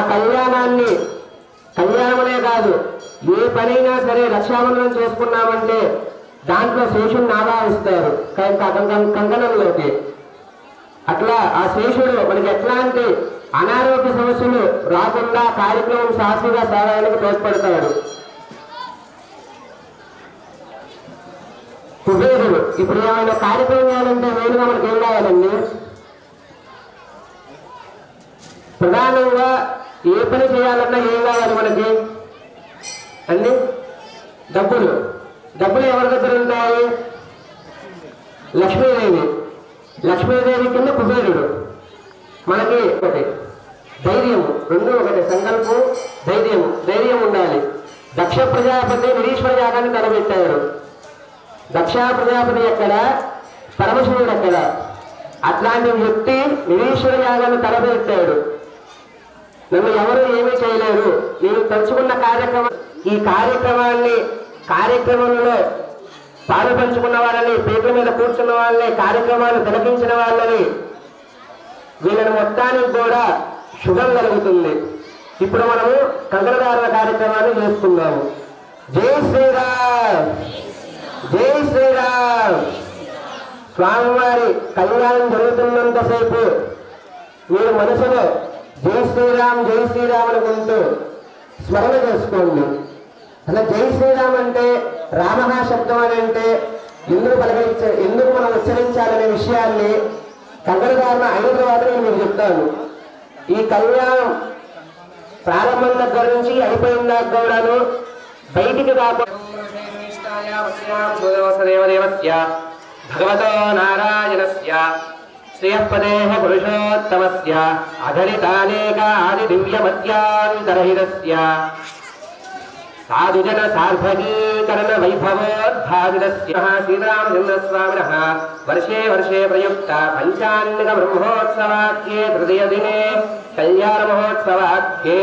కళ్యాణమనే కాదు, ఏ పనైనా సరే రక్షాబంధనం చేసుకున్నామంటే దాంట్లో శేషుడిని ఆవాహిస్తారు కంకణంలోకి. అట్లా ఆ శేషుడు మనకి ఎట్లాంటి అనారోగ్య సమస్యలు రాకుండా కార్యక్రమం సాక్షిగా సాగడానికి తోడ్పడతాడు. కుబేరుడు ఇప్పుడు ఏమైనా కార్యక్రమం చేయాలంటే వేరుగా మనకి ఏం కావాలండి? ప్రధానంగా ఏ పని చేయాలన్నా ఏం కావాలి మనకి అండి? డబ్బులు. డబ్బులు ఎవరి దగ్గర ఉంటాయి? లక్ష్మీదేవి. లక్ష్మీదేవి కింద కుబేరుడు. మనకి ఒకటి ధైర్యము, రెండు ఒకటి సంకల్పం, ధైర్యం ఉండాలి. దక్ష ప్రజాపతి నిరీశ్వర యాగాన్ని తలబెట్టాడు. దక్ష ప్రజాపతి ఎక్కడ, పరమశివుడు ఎక్కడ? అట్లాంటి వ్యక్తి నిరీశ్వర యాగాన్ని తలబెట్టాడు. నన్ను ఎవరు ఏమీ చేయలేరు, నేను తలుచుకున్న కార్యక్రమం, ఈ కార్యక్రమంలో పాలు పంచుకున్న వాళ్ళని, పీటల మీద కూర్చున్న వాళ్ళని, కార్యక్రమాలు తిలకించిన వాళ్ళని, వీళ్ళని మొత్తానికి కూడా శుభం కలుగుతుంది. ఇప్పుడు మనము కంకణధారణ కార్యక్రమాన్ని చేసుకున్నాము. జై శ్రీరామ్, జై శ్రీరామ్. స్వామివారి కళ్యాణం జరుగుతున్నంతసేపు మీరు మనసులో జై శ్రీరామ్ జై శ్రీరామ్ అనుకుంటూ స్మరణ చేసుకోండి. అలా జై శ్రీరామ్ అంటే, రామ శబ్దం అని అంటే ఎందుకు మనం ఉచ్చరించాలనే విషయాన్ని కంకణధారణ అయిన తర్వాత నేను మీకు చెప్తాను. ఈ కళ్యాణం ప్రారంభం దగ్గర నుంచి అయిపోయిన దాకా కూడాను బయటికి కాకుండా భగవతో నారాయణస్య శ్రేయఃపదేః పురుషోత్తమస్య అగణితానేకాది దివ్యమత్యాంతరహితస్య సాధుజన సార్భగీకరణ వైభవోద్భాసితస్య శ్రీరామచంద్రస్వామినః వర్షే వర్షే ప్రయుక్త పంచాన్నిక బ్రహ్మోత్సవాఖ్యే తృతీయ దినే కళ్యాణ మహోత్సవాఖ్యే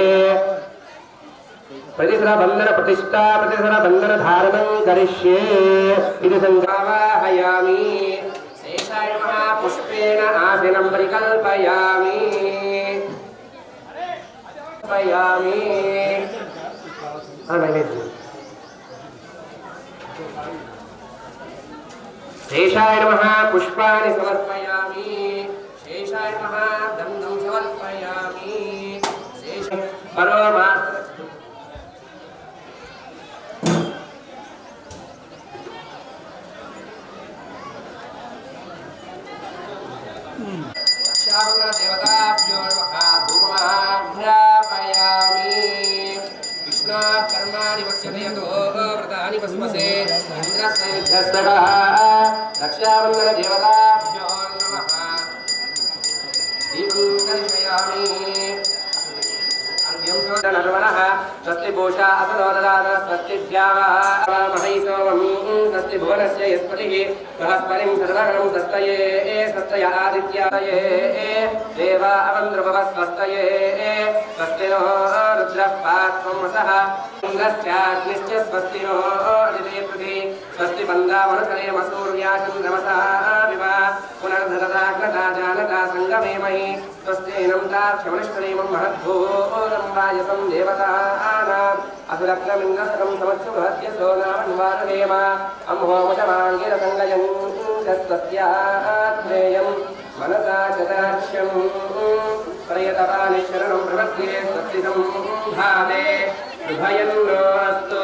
ప్రతిసర బంధన ప్రతిష్టా ప్రతిసర బంధన ధారణం కరిష్యే ఇది సంగ్రావాహయామి శేషాయ పుష్పేణ ఆసనం పరికల్పయామి శేషాయ నమః పుష్పాణి సమర్పయామి శేషాయ నమః గంధం సమర్పయామి శేష పరమా దేవతాభ్యో నమః ధూపమాఘ్రాపయామి విష్ణు కర్మాణి వస్యతయతో వ్రతాని వస్మసే ఇంద్రస్య రక్షాబంధన దేవతాభ్యో నమః దీపం దర్శయామి నర్వణః స్వస్తి భూషా అసనోదదాన స్వస్తి మహైసోమం స్వస్తి భువనస్య యస్పతిః బృహస్పతిం సర్వగణం స్వస్తయే స్వస్తయ ఆదిత్యాయే దేవా అవంద్రభవ స్వస్తయే స్వస్తి నో రుద్రః పాత్వం వసః ఇంద్రశ్చాగ్నిశ్చ స్వస్తి నో అదితే పృథి స్వస్తి బందావనకరేమ సూర్యాచంద్రమసా వివ పునర్ధరదాగ్నతా జానతా సంగమేమహి స్వస్తినం తాక్షమనిష్ఠనేమం మహద్భూతం వాయసం దేవతానాం అసురత్నమింద్రసకం సమత్సుభద్యసో నామన్వారవేమ అంహోమటమాంగిర సంగయం స్వస్యాత్రేయం మనసా చదాక్ష్యం ప్రయతపాని శరణం ప్రపద్యే స్వస్తి సంభాదే శుభయన్నో అస్తు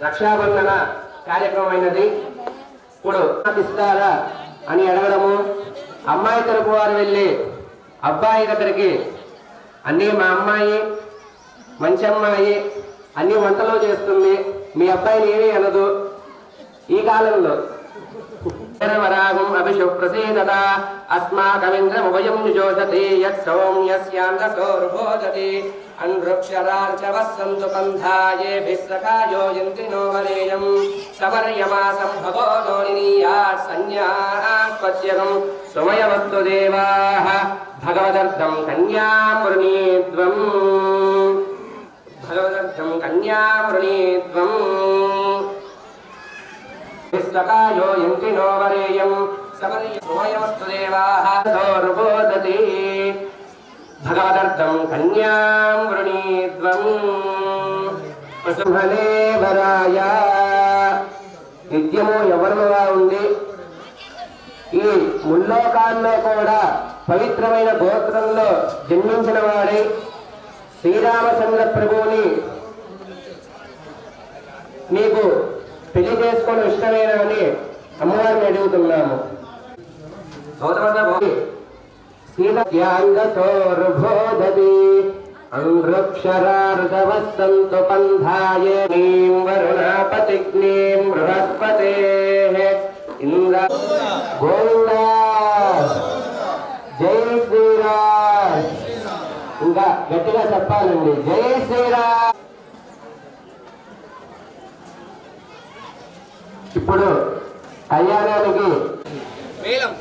రక్షాబంధన కార్యక్రమమైనది. ఇప్పుడు ఇస్తారా అని అడగడము, అమ్మాయి తరపు వారు వెళ్ళి అబ్బాయి దగ్గరికి అన్నీ మా అమ్మాయి మంచి అమ్మాయి అన్ని వంటలో చేస్తుంది, మీ అబ్బాయిని ఏమీ అనదు. ఈ కాలంలో వరాగం అభిషు ప్రసీదత అస్మాకమింద్రముభయం జోషతి యత్ సౌమ్యస్యాంతసోర్బోధతి అన్వృక్షరార్చవస్సంతు పంధాయే భిస్సకాయో యంత్రినో వరేయం సమర్యమాసం భగోదో నినీయాత్ సన్యాస్పత్యగం సుమయవస్తు దేవాః భగవదర్థం కన్యామృణీత్వం భగవదర్థం కన్యామృణీత్వం భిస్సకాయో యంత్రినో వరేయం సమర్యమస్తు దేవాః సోర్బోధతి భగవదర్థం కన్యాం వృణీత్వం పశుభలే వరాయ. నిత్యము యవ్వనముగా ఉంది. ఈ ముల్లోకాల్లో కూడా పవిత్రమైన గోత్రంలో జన్మించిన వాడై శ్రీరామచంద్ర ప్రభువుని నీకు పెళ్లి చేసుకోవడం ఇష్టమేనా అని అమ్మవారిని అడుగుతున్నాము. సీతాంగసోర్బోధతి అంగృక్షరా ఋతవస్సంతు పంధాయేనీం వరుణాపతిగ్నీం బృహస్పతేః ఇంద్ర గోవిందా జై శ్రీరామ్. ఇంకా గట్టిగా చెప్పాలండి, జై శ్రీరామ్. ఇప్పుడు కళ్యాణానికి మేళం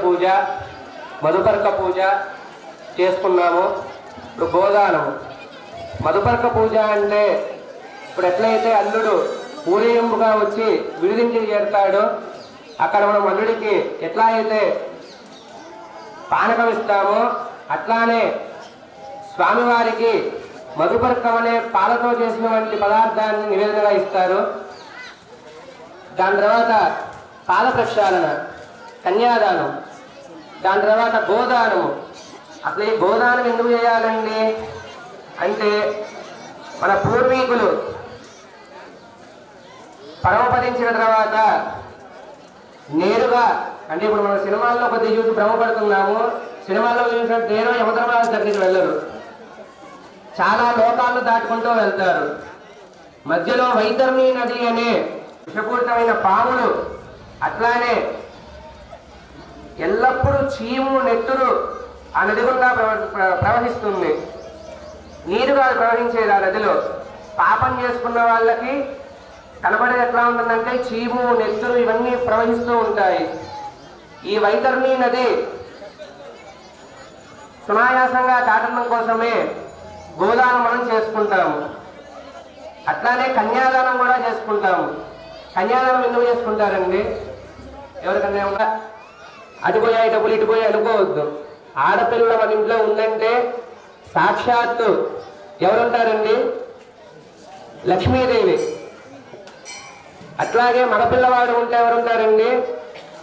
పూజ, మధుపర్క పూజ చేసుకున్నాము. ఇప్పుడు గోదానము. మధుపర్క పూజ అంటే ఇప్పుడు ఎట్లయితే అల్లుడు ఊరేగింపుగా వచ్చి విడిదింటికి చేరుతాడో అక్కడ మనం అల్లుడికి ఎట్లా అయితే పానకం ఇస్తామో అట్లానే స్వామివారికి మధుపర్కం అనే పాలతో చేసినటువంటి పదార్థాన్ని నివేదనగా ఇస్తారు. దాని తర్వాత పాద ప్రక్షాళన, కన్యాదానం, దాని తర్వాత గోదానము. అసలు ఈ గోదానం ఎందుకు చేయాలండి అంటే మన పూర్వీకులు పరమపదించిన తర్వాత నేరుగా అంటే ఇప్పుడు మన సినిమాల్లో కొద్దిగా చూసి భ్రమపడుతున్నాము. సినిమాల్లో చూసినట్టు నేను యమధర్మరాజు దగ్గరికి వెళ్ళరు, చాలా లోకాలను దాటుకుంటూ వెళ్తారు. మధ్యలో వైతర్ణి నది అనే విషపూరితమైన పాములు అట్లానే ఎల్లప్పుడూ చీము నెత్తురు ఆ నది గుండా ప్రవహిస్తుంది. నీరుగా ప్రవహించేది ఆ నదిలో. పాపం చేసుకున్న వాళ్ళకి కనబడేది ఎట్లా ఉంటుందంటే చీము, నెత్తురు ఇవన్నీ ప్రవహిస్తూ ఉంటాయి. ఈ వైతరణి నది సునాయాసంగా దాటడం కోసమే గోదానం మనం చేసుకుంటాము. అట్లానే కన్యాదానం కూడా చేసుకుంటాము. కన్యాదానం ఎందుకు చేసుకుంటారండి? ఎవరికన్నా అటుపోయా ఇటుపోయి ఇటుపోయి అనుకోవద్దు. ఆడపిల్ల మన ఇంట్లో ఉందంటే సాక్షాత్తు ఎవరుంటారండి? లక్ష్మీదేవి. అట్లాగే మగపిల్లవాడు ఉంటే ఎవరుంటారండి?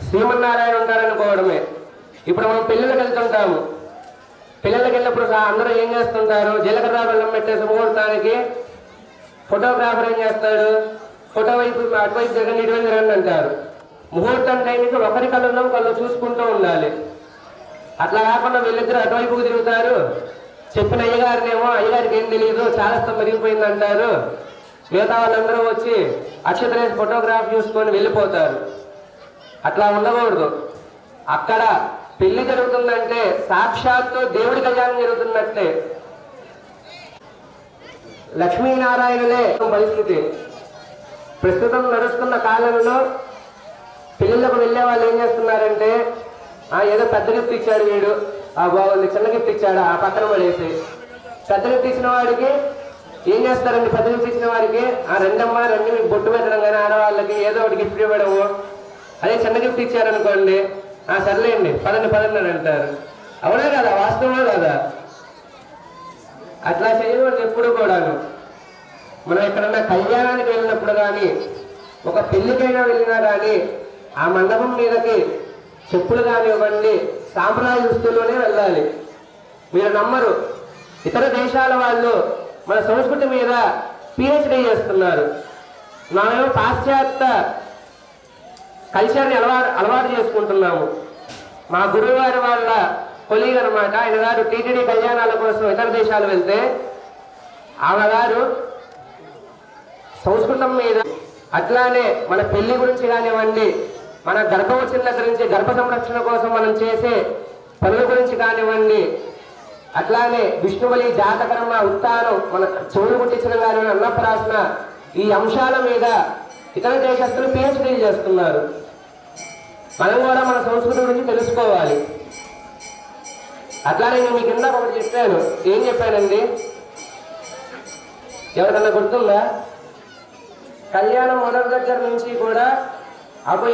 శ్రీమన్నారాయణ ఉంటారనుకోవడమే. ఇప్పుడు మనం పెళ్ళిళ్ళకి వెళ్తుంటాము. పిల్లలకి వెళ్ళినప్పుడు అందరూ ఏం చేస్తుంటారు? జీలకర్ర బెల్లం పెట్టేసి ముహూర్తానికి ఫోటోగ్రాఫర్ ఏం చేస్తాడు? ఫోటో వైపు అటువైపు జరగండి ఇటువైపు జరగండి అంటారు. ముహూర్తం టైంకి ఒకరి కళ్ళలో వాళ్ళు చూసుకుంటూ ఉండాలి. అట్లా కాకుండా వీళ్ళిద్దరు అటువైపుకు తిరుగుతారు. చెప్పిన అయ్యగారినేమో అయ్యగారికి ఏం తెలియదు, చాలాస్తం మరిగిపోయింది అంటారు. మిగతా వాళ్ళందరూ వచ్చి అక్షతరేసి ఫోటోగ్రాఫ్ చూసుకొని వెళ్ళిపోతారు. అట్లా ఉండకూడదు. అక్కడ పెళ్లి జరుగుతుందంటే సాక్షాత్తు దేవుడి కళ్యాణం జరుగుతున్నట్లే. లక్ష్మీనారాయణులే పరిస్థితి. ప్రస్తుతం నడుస్తున్న కాలంలో పెళ్ళిళ్ళకు వెళ్ళే వాళ్ళు ఏం చేస్తున్నారంటే ఏదో పెద్ద గిఫ్ట్ ఇచ్చాడు వీడు, బాగుంది, చిన్న గిఫ్ట్ ఇచ్చాడు ఆ పక్కన పడేసి. పెద్ద గిఫ్ట్ ఇచ్చిన వాడికి ఏం చేస్తారండి? పెద్ద గిఫ్ట్ ఇచ్చిన వాడికి రెండమ్మా రెండు మీకు బొట్టు పెట్టడం కానీ ఆడవాళ్ళకి ఏదో ఒకటి గిఫ్ట్ ఇవ్వడము. అదే చిన్న గిఫ్ట్ ఇచ్చారనుకోండి, సర్లేండి పదండి పదండి అని అంటారు. అవునా కదా? వాస్తవమే కదా? అట్లా చేయకూడదు ఎప్పుడు కూడాను. మనం ఎక్కడన్నా కళ్యాణానికి వెళ్ళినప్పుడు కానీ ఒక పెళ్లికైనా వెళ్ళినా కానీ ఆ మండపం మీదకి చెప్పులు కానివ్వండి సాంప్రదాయ దుస్తుల్లోనే వెళ్ళాలి. మీరు నమ్మరు, ఇతర దేశాల వాళ్ళు మన సంస్కృతి మీద పిహెచ్డీ చేస్తున్నారు. మనమేమో పాశ్చాత్య కల్చర్ని అలవాటు చేసుకుంటున్నాము. మా గురువు గారి వాళ్ళ కొలీగ్ అనమాట, ఆయన గారు టీటీడీ కళ్యాణాల కోసం ఇతర దేశాలు వెళ్తే ఆమె గారు సంస్కృతం మీద అట్లానే మన పెళ్లి గురించి కానివ్వండి, మన గర్భవచన దగ్గర నుంచి గర్భ సంరక్షణ కోసం మనం చేసే పనుల గురించి కానివ్వండి, అట్లానే విష్ణుబలి, జాతకర్మ, ఉత్తానం, మన చెవులు కుట్టించడం కానీ అన్నప్రాసన, ఈ అంశాల మీద ఇతర దేశస్తులు పిహెచ్డీ చేస్తున్నారు. మనం కూడా మన సంస్కృతి గురించి తెలుసుకోవాలి. అట్లానే నేను మీకు కింద ఒకటి చెప్పాను. ఏం చెప్పానండి? ఎవరికన్నా గుర్తుందా? కళ్యాణం మొదటి దగ్గర నుంచి కూడా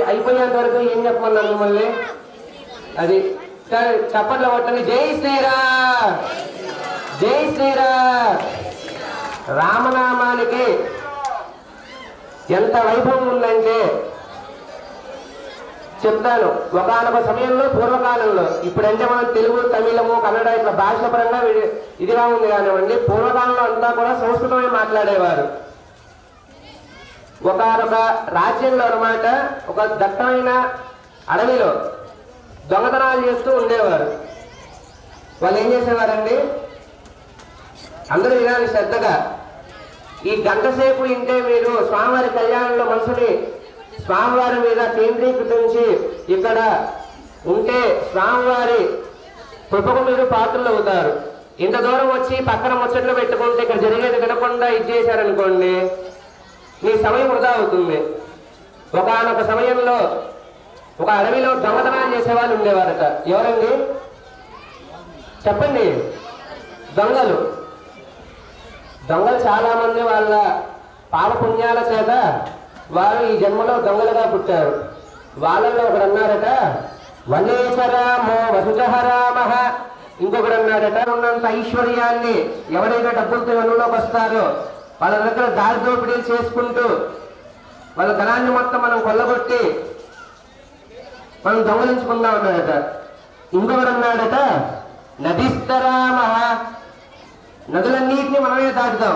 అయిపోయేంత వరకు ఏం చెప్పమన్నాను మిమ్మల్ని? అది చప్పట్లో కొట్టండి. జై శ్రీరామ్, జై శ్రీరామ్. రామనామానికి ఎంత వైభవం ఉందంటే చెప్తాను. ఒకనొక సమయంలో పూర్వకాలంలో, ఇప్పుడంటే మనం తెలుగు, తమిళము, కన్నడ ఇట్లా భాష పరంగా ఇదిగా ఉంది కానివ్వండి, పూర్వకాలంలో అంతా కూడా సంస్కృతమే మాట్లాడేవారు. ఒకనొక రాజ్యంలో అన్నమాట ఒక దట్టమైన అడవిలో దొంగతనాలు చేస్తూ ఉండేవారు. వాళ్ళు ఏం చేసేవారండి? అందరూ వినాలి శ్రద్ధగా. ఈ గంట సేపు ఇంటే మీరు స్వామివారి కళ్యాణంలో మనసుని స్వామివారి మీద కేంద్రీకృతించి ఇక్కడ ఉంటే స్వామివారి కృపకు మీరు పాత్రలు అవుతారు. ఇంత దూరం వచ్చి పక్కన ముచ్చట్లు పెట్టుకుంటే ఇక్కడ జరిగేది వినకుండా ఇది చేశారనుకోండి, మీ సమయం వృధా అవుతుంది. ఒకనొక సమయంలో ఒక అడవిలో దొంగతనాలు చేసేవాళ్ళు ఉండేవారట. ఎవరండి చెప్పండి? దొంగలు. దొంగలు చాలా మంది వాళ్ళ పాప పుణ్యాల చేత వారు ఈ జన్మలో దొంగలుగా పుట్టారు. వాళ్ళల్లో ఒకడు అన్నారట, వనేశ్వరామో వసుజహరామ. ఇంకొకడు అన్నారట, ఉన్నంత ఐశ్వర్యాన్ని ఎవరైనా డబ్బులతో వనంలోకి వస్తారో వాళ్ళ దగ్గర దారి దోపిడీలు చేసుకుంటూ వాళ్ళ ధనాన్ని మొత్తం మనం కొల్లగొట్టి మనం దొంగలించుకుందాం అన్నాడట. ఇంకొకడు అన్నాడట, నదిస్తరామ. నదులన్నింటినీ మనమే దాటుతాం.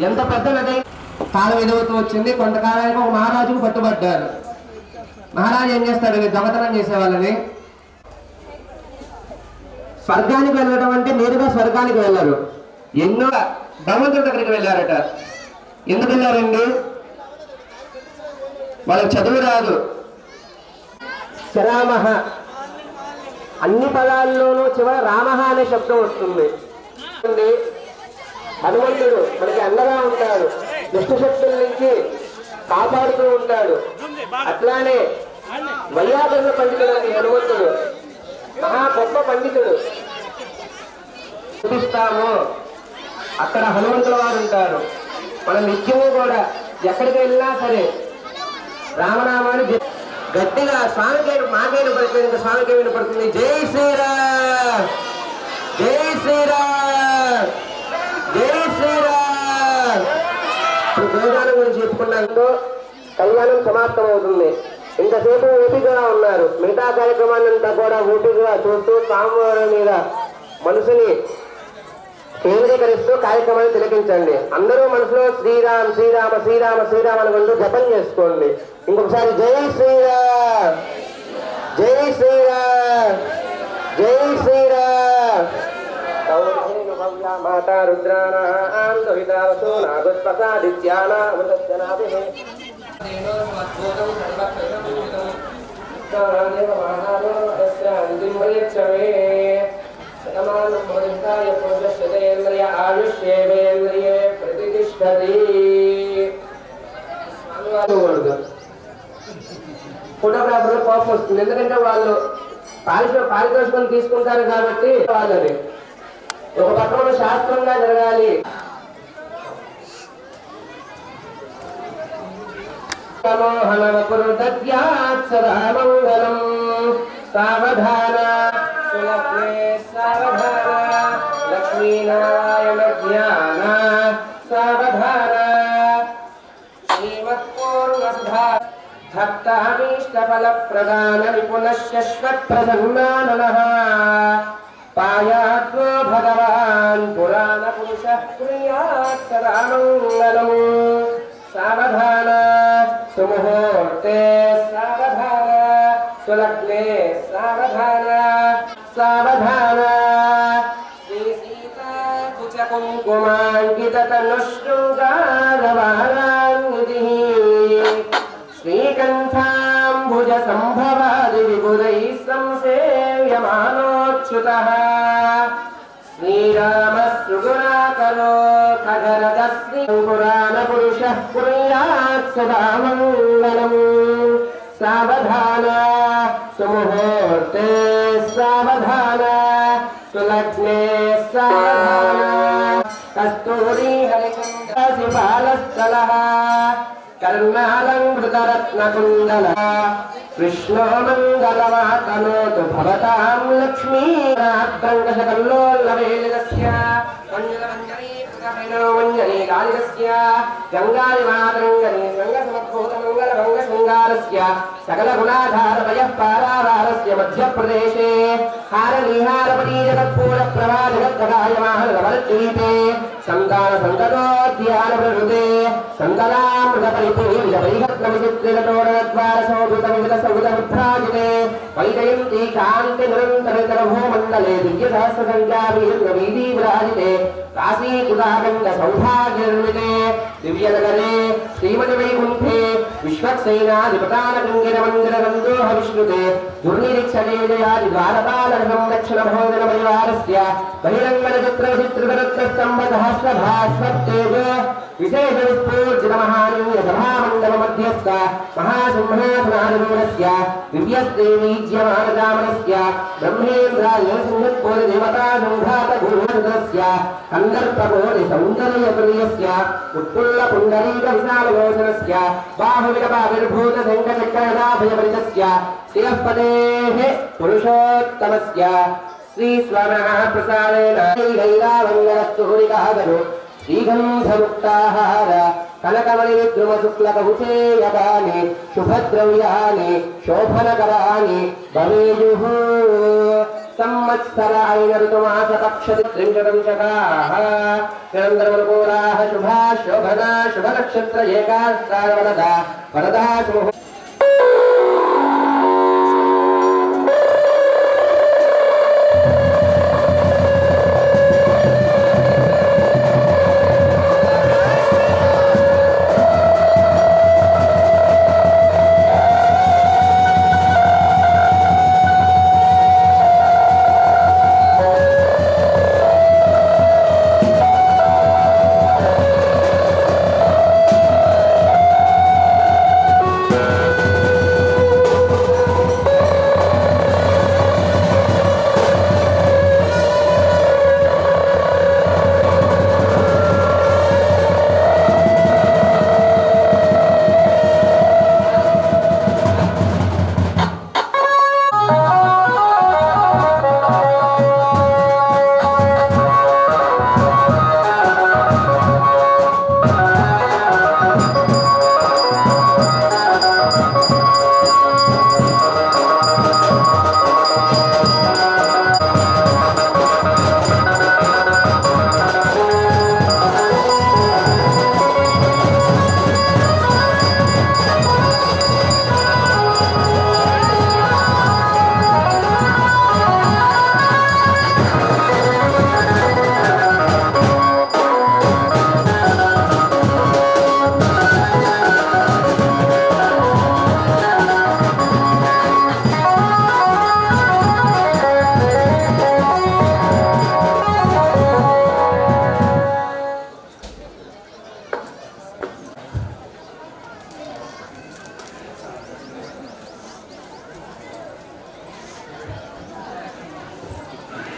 ఎంత పెద్ద నది. కాలం ఎదుగుతూ వచ్చింది. కొంతకాలానికి ఒక మహారాజుకు పట్టుబడ్డారు. మహారాజు ఏం చేస్తాడు? దొంగతనం చేసే వాళ్ళని. స్వర్గానికి వెళ్ళడం అంటే నేరుగా స్వర్గానికి వెళ్ళరు. ఎన్నో భగవంతుడి దగ్గరికి వెళ్ళారట. ఎందుకు వెళ్ళారండి? వాళ్ళకి చదువు రాదు. చరామహ, అన్ని పదాల్లోనూ చివర రామహ అనే శబ్దం వస్తుంది. హనుమంతుడు మనకి అండగా ఉంటాడు, దుష్ట శక్తుల నుంచి కాపాడుతూ ఉంటాడు. అట్లానే వైయాకరణ పండితుడు హనుమంతుడు మహా గొప్ప పండితుడు. చూపిస్తాము అక్కడ హనుమంతుల వారు ఉంటారు. మనం నిత్యము కూడా ఎక్కడికి వెళ్ళినా సరే రామనామాన్ని గట్టిగా స్వామికి మాకేను పడుతుంది, స్వామికి వినపడుతుంది. జై శ్రీరామ్, జై శ్రీరామ్, జై శ్రీరామ్. ఇప్పుడు గోదానం గురించి చెప్పుకున్నాక కళ్యాణం సమాప్తం అవుతుంది. ఇంతసేపు ఓపికగా ఉన్నారు. మిగతా కార్యక్రమాన్ని అంతా కూడా ఓపికగా చూస్తూ స్వామివారి మీద మనసుని కేంద్రీకరిస్తూ కార్యక్రమాన్ని తిలకించండి. అందరూ మనసులో శ్రీరామ్ శ్రీరామ శ్రీరామ శ్రీరామ అనుకుంటూ జపం చేసుకోండి. ఇంకొకసారి జై శ్రీరామ్, జై శ్రీరామ్, జై శ్రీరామ్. మాతా రుద్రాణాం దుహితావసో నాగస్పసాదిత్యానామృతస్యనాభిః ఆయుష్యేంద్రియే ప్రతిష్టతి. ఫోటోగ్రాఫర్లు కోపం వస్తుంది, ఎందుకంటే వాళ్ళు పారితోషికం తీసుకుంటారు కాబట్టి వాళ్ళని ఒక పక్కన శాస్త్రంగా జరగాలి. సదామంగళం సావధాన సావధాన లక్ష్మీనారాయణ జ్ఞాన సావధాన శ్రీమత్పూర్ణసుధా భక్తాభీష్టఫల ప్రదాన విపునశ్యశ్వత్ప్రసన్నాననః పాయాత్వో భగవాన్ పురాణ పురుష ప్రియాత్ సదామంగళం సావధాన సుముహూర్తే సావధాన సులగ్నే సావధాన సావధాన శ్రీ సీతా కుచ కుంకుమాంకిత తనుశృంగారవారాన్వితిః శ్రీకంఠాంబుజ సంభవాది విపులైః సంసేవ్యమానోచ్యుతః శ్రీరామ సుగుణాకరో ఖగరద శ్రీ పురాణ పురుష పుర్యాత్ సదామంగళం సావధాన సుముహూర్తే సావధాన సులగ్నే సావధాన కస్తూరి హరిచంద్రశిపాలస్థలః కర్ణాలంకృతరత్నకుండల కృష్ణో మంగళమాతనోతు భవతాం లక్ష్మీనాత్రంకశకల్లోల్లవేలితస్య మంజరీ కాళికస్య గంగాదిమాతరంగనీ సంగసమద్భూతమంగళభంగశృంగారస్య సకలగుణాధారమయః పారావారస్య మధ్యప్రదేశే హారలీహారపరీజగత్పూరప్రభాజగద్గదాయమాహలవరద్వీపే సంతాన సంతతోద్యాన ప్రవృతే సంతనామృత పరిపూరిత పరిహత్రవిచిత్రికటోరద్వారశోభిత సౌధముద్రాజితే వైజయంతి కాంతి నిరంతరితర భూమండలే దివ్యసహస్ర సంఖ్యాభీర్వీధీ విరాజితే కాశీకుదాగంగ సౌభాగ్యనిర్మితే దివ్యనగరే శ్రీమతి వైకుంఠే విశ్వక్సేనాధిపతానగంగిర మందిర నందోహ విష్ణుతే దుర్నిరీక్షణే జయాది ద్వారపాలకం దక్షిణ భోజన పరివారస్య బహిరంగన చిత్ర విచిత్రరత్నస్తంభ సహస్రభాస్వత్తేజో విశేష విస్ఫూర్జిత మహానీయ సభామండల మధ్యస్థ మహాసింహాసనాధిరూఢస్య దివ్యశ్రీవీజ్యమానజామనస్య బ్రహ్మేంద్రాయ సింహత్కోటి దేవతా సంఘాత గురువస్య కందర్పకోటి సౌందర్యప్రియస్య ఉత్పుల్ల పుండరీక విశాలలోచనస్య బాహువిడపావిర్భూత సంకచక్రదాభయపరితస్య శిరఃపదేః పురుషోత్తమస్య శ్రీ స్వామినః ప్రసాదేన శ్రీగైరావంగరస్తూరికాగరు శ్రీగంధముక్తాహార కనకమణి విద్రుమ శుక్లకభుషేయకాని శుభద్రవ్యాని శోభనకరాని భవేయుః సంవత్సరాయ ఋతుమాస పక్షతి త్రింశతంశకాః నిరంతరమనుకూలాః శుభా శోభనా శుభనక్షత్ర ఏకాస్తార వరదా వరదా శుభ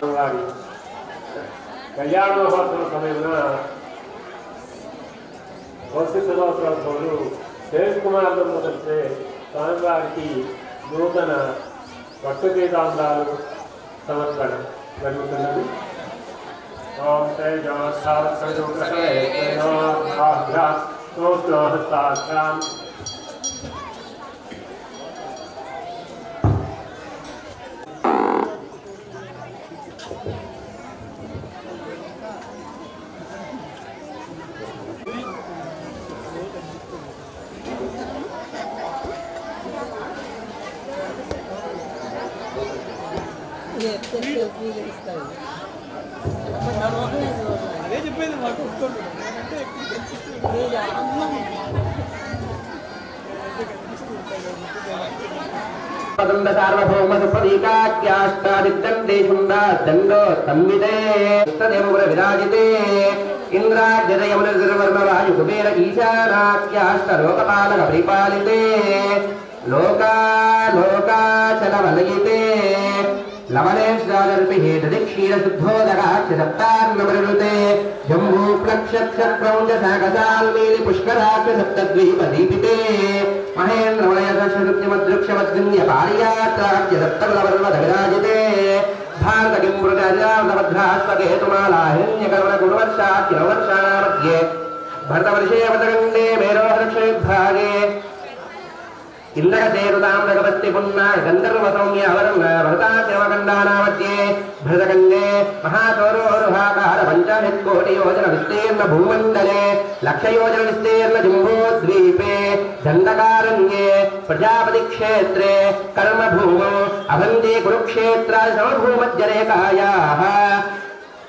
వారి కళ్యాణ మహోత్సవ సమయమున వస్తు శేష్ కుమార్ దంపతులచే స్వామివారికి నూతన వక్షపీతాంబరాలు సమర్పణ జరుగుతున్నది. ఓం అదే చెప్పేది మాకు సార్వభౌమ సుప్రదీకాఖ్యాష్టాదిగ్దండో సంవిదే విరాజితే ఇంద్రాజయమునిర్వర్మవాయు కుబేర ఈశానాఖ్యాష్టలోకపాలక పరిపాలితే లోకాచలవలయితే లవణేశ్వరర్పిహే దక్షీరశుద్ధోదకాక్షసప్తార్ణమృతే జంబూప్లక్షత్రౌంజ సాగసాల్మీలి పుష్కరాక్ష సప్తద్వీపదీపితే మహేంద్రవలయదక్షమద్రుక్షమద్గుణ్య పారియాత్రాఖ్య సప్తకులవర్వద విరాజితే భారత కింబృగర్యావృతభద్రాస్వకేతుమాలాహిన్యకర్మణ గుణవర్షాఖ్యవర్షాణా భరతవర్షే అవతగండే మేరోహరక్షయుద్ధాగే ఇంద్రసేరుతాం రఘవస్తి పున్నా గంధర్వ సౌమ్య అవరణ భరతాశివకండానామధ్యే భరతకండే మహాసౌరోరుహాకార పంచాశత్కోటి యోజన విస్తీర్ణ భూమండలే లక్షయోజన విస్తీర్ణ జంబూద్వీపే దండకారణ్యే ప్రజాపతి క్షేత్రే కర్మభూమౌ అవంతి కురుక్షేత్రాది సమభూమజ్జరేకాయాః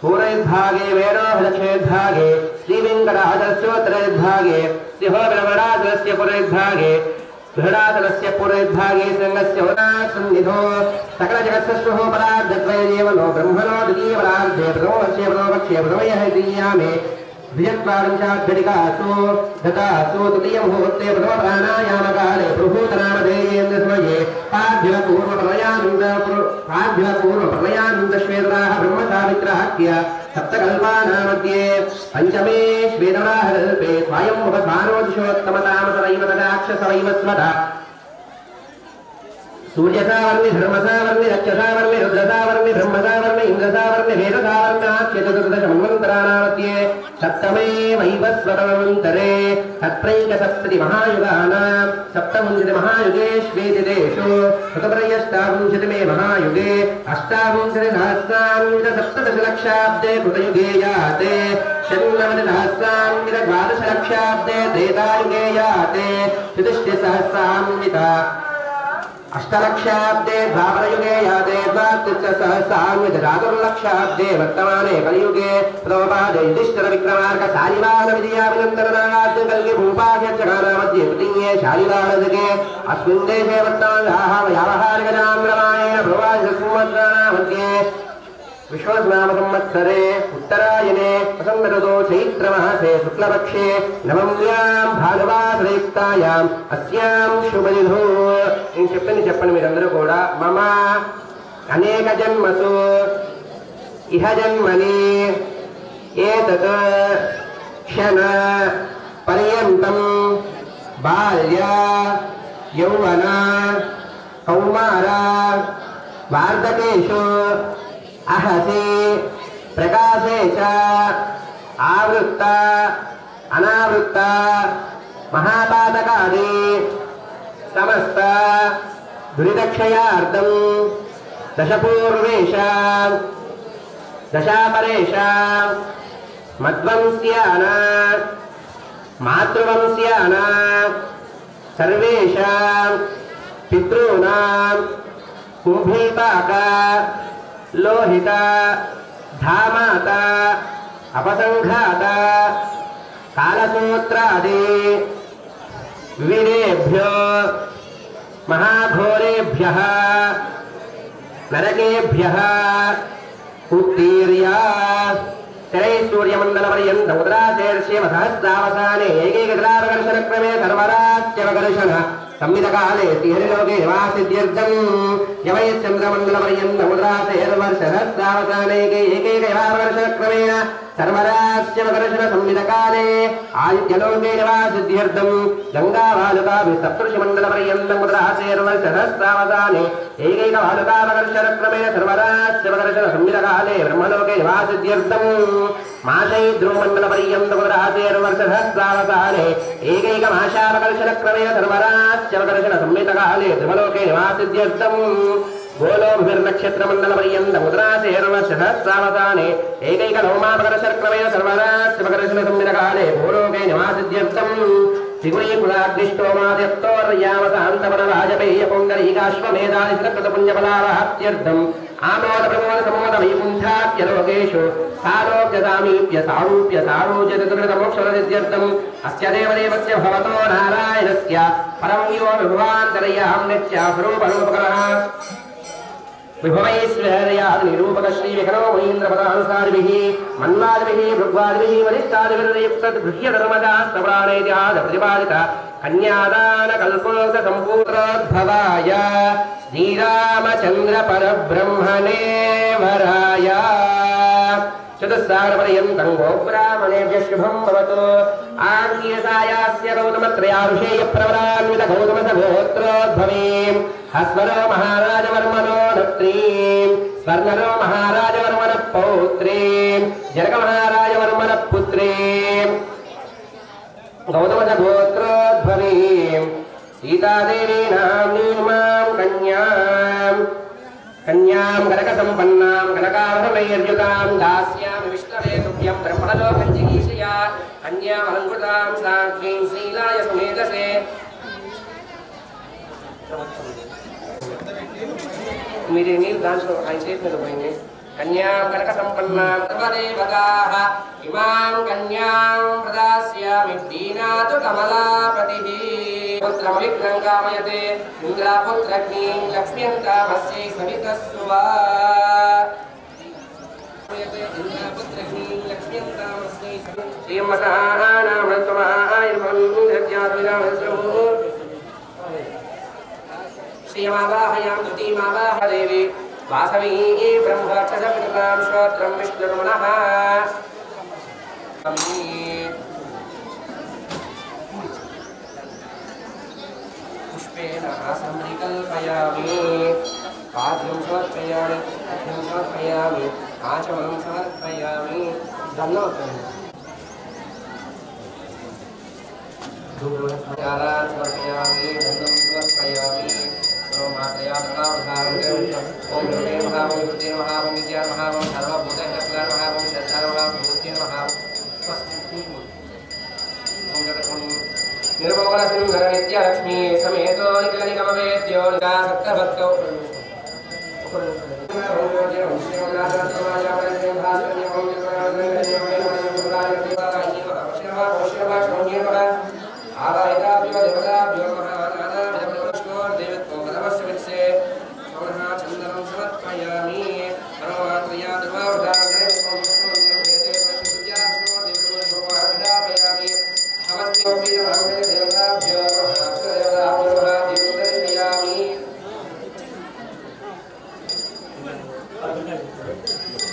పూర్వవిద్భాగే వేణోహరక్షేద్భాగే శ్రీవేంకటాచలస్యోత్తరవిద్భాగే శ్రీహోబిలవరాజలస్య పురవిద్భాగే బృహదాచలస్య పూర్వవిద్భాగే శృంగస్య ఉదాసన్నిధో సకల జగత్సృష్టో పరార్ధద్వయదేవనో బ్రహ్మణో ద్వితీయపరార్ధే ప్రథమవర్షే ప్రథమపక్షే ప్రథమయః ద్వితీయామే ద్విజత్వారింశాభ్యధికాसु दतासु तृतीयमुहूर्ते प्रथमप्राणायामकाले प्रभूतनामधेयेन्द्रस्मये पाद्यपूर्वप्रलयानन्दश्वेतराः ब्रह्मसावित्राख्य सप्तकल्पानामध्ये पञ्चमे श्वेतराहकल्पे स्वायम्भुवस्वानोदिशोत्तमतामसवैव तदाक्षसवैव स्मता सूर्यसावर्णि धर्मसावर्णि रक्षसावर्णि रुद्रसावर्णि ब्रह्मसावर्णि इंद्रसावर्णि वेदसावर्णाख्यचतुर्दशमन्वन्तराणामध्ये सप्तमे वैवस्वतमन्तरे तत्रैकसप्तति महायुगानां सप्तविंशति महायुगेष्वेतिदेषु ऋतुपर्यष्टाविंशतिमे महायुगे अष्टाविंशतिसहस्रान्वितसप्तदशलक्षाब्दे कृतयुगे याते षण्णवतिसहस्रान्वितद्वादशलक्षाब्दे त्रेतायुगे याते चतुष्टिसहस्रान्वित अष्टलक्षाब्दे द्वापरयुगे याते द्वात्रिंशत्सहस्रान्वितचतुर्लक्षाब्दे वर्तमाने कलियुगे प्रथमपादे युधिष्ठिरविक्रमार्क शालिवाहनविजयाभिनन्दनाद्यकल्कि भूपाध्यक्षकानामध्ये तृतीये शालिवाहनदके अस्मिन् देशे वर्तमानाः व्यावहारिकजाम्रमाणेन प्रवासिसंवत्सराणामध्ये विश्वस्नाम संवत्सरे उत्तरायणे वसन्तऋतौ चैत्रमासे शुक्लपक्षे नवम्यां भागवासरयुक्तायां अस्यां शुभनिधौ నేను చెప్పండి మీరందరూ కూడా మమ అనేక జన్మసు ఇహ జన్మని ఏతత్ క్షణ పర్యంతం బాల్య యౌవన కౌమార వార్ధకేషు అహసి ప్రకాశే చ ఆవృత్త అనావృత్త మహాపాతకాది సమస్త దురిదక్షయార్థం దశపూర్వేష దశాపరేష మద్వంశ్యాన మాతృవంశ్యాన సర్వేష పితॄణాం కుంభీపాక లోహిత ధామాత అపసంఘాత కాలసూత్రాది వివిధేభ్యో महाघोरेभ्यः नरकेभ्यः उत्तीर्य त्रैसूर्यमण्डलपर्यन्तम् उदराशेर्षेव सहस्रावसाने एकैकदलापकर्षणक्रमे सर्वराज्यवकर्षण संवितकाले श्रीहरिलोके निवासित्यर्थं यवैश्चन्द्रमण्डलपर्यन्तमुद्रासेर्वर्षसहस्रावसानैके एकैकवर्षक्रमेण सर्वराज्यमकर्षण संवितकाले आदित्यलोके निवासित्यर्थं गङ्गाबालुकाभिसप्तर्षिमण्डलपर्यन्तमुद्रासेर्वर्षसहस्रावसाने एकैकबालुकावकर्षणक्रमेण सर्वराज्यमकर्षण संवितकाले ब्रह्मलोके निवासित्यर्थं माशैद्रोमण्डलपर्यन्तमुद्रासेर्वर्षसहस्रावसाने एकैकमाशावकर्षणक्रमेण सर्वराज्यमकर्षण संवितकाले त्रिमलोके निवासित्यर्थं गोलोभिर्नक्षत्रमण्डलपर्यन्तमुद्रासेर्वर्षसहस्रावसाने एकैकनवमापकर्षणक्रमेण सर्वराज्यमकर्षण संवितकाले भूलोके निवासित्यर्थं त्रिगुणीपुराग्निष्टोमाद्यत्तोर्यावतान्तपणराजपेयपुण्डरीकाश्वमेधादिकृतपुण्यफलावहाप्त्यर्थम् आमोदप्रमोदसमोदवैकुण्ठाख्यलोकेषु सारोग्यसामीप्य सारूप्य सारोग्यचतुर्गतमोक्षरसिद्ध्यर्थम् अस्य देवदेवस्य भवतो नारायणस्य परं यो विभवान्तरयाम्नित्य स्वरूपरूपकरः विभवैश्वर्यादि निरूपक श्री विघ्नो महीन्द्रपदानुसारिभिः मन्वादिभिः भृग्वादिभिः वरिष्ठादिभिर्युक्त गृह्यधर्मशास्त्रपुराणेतिहास प्रतिपादित कन्यादान कल्पोक्त सम्पूर्णोद्भवाय श्रीरामचन्द्र परब्रह्मणे वराय चतुस्सागरपर्यन्तं गोब्राह्मणेभ्यः शुभं भवतु आङ्गीयसायास्य गौतमत्रयारुषेयप्रवरान्वित गौतमसगोत्रोद्भवीं हस्वरो महाराजवर्मणो नत्रीं स्वर्णरो महाराजवर्मणः पौत्रीं जनकमहाराजवर्मणः पुत्रीं गौतमसगोत्रोद्भवीं सीतादेवी नाम्नीमां कन्यां कनकसम्पन्नां कनकाभरणैर्युतां दास्यामि विष्णवे तुभ्यं ब्रह्मलोकं जिगीषया कन्यामलङ्कृतां साध्वीं श्रीलाय सुमेधसे मेरे नील दांश ఆయన చేతి మీద పోయింది कन्यां कनकसम्पन्नां सर्वदेवताः इमां कन्यां प्रदास्यामि दीनातु कमलापतिः पुत्रमविघ्नं कामयते इन्द्रापुत्रग्नीं लक्ष्म्यन्तामस्यै सवितस्सुवा श्रीमावाहयां द्वितीयमावाहदेवी वासवी ब्रह्मक्षसकृतां श्रोत्रं विष्णुर्मनः पुष्पेण संकल्पयामि पाद्यं समर्पयामि अर्घ्यं समर्पयामि आचमनं समर्पयामि धन्यवादः धूपदारान् समर्पयामि धनं समर्पयामि मात्रया ओम नमे महावं विद्ये महावं विद्या महावं सर्वभूतैकस्कार महावं श्रद्धा महावं भूत्ये महावं निर्मोहन सुंदर नित्य लक्ष्मी समेतो निकलनिकमवेद्यो निदासक्तभक्तो Thank you.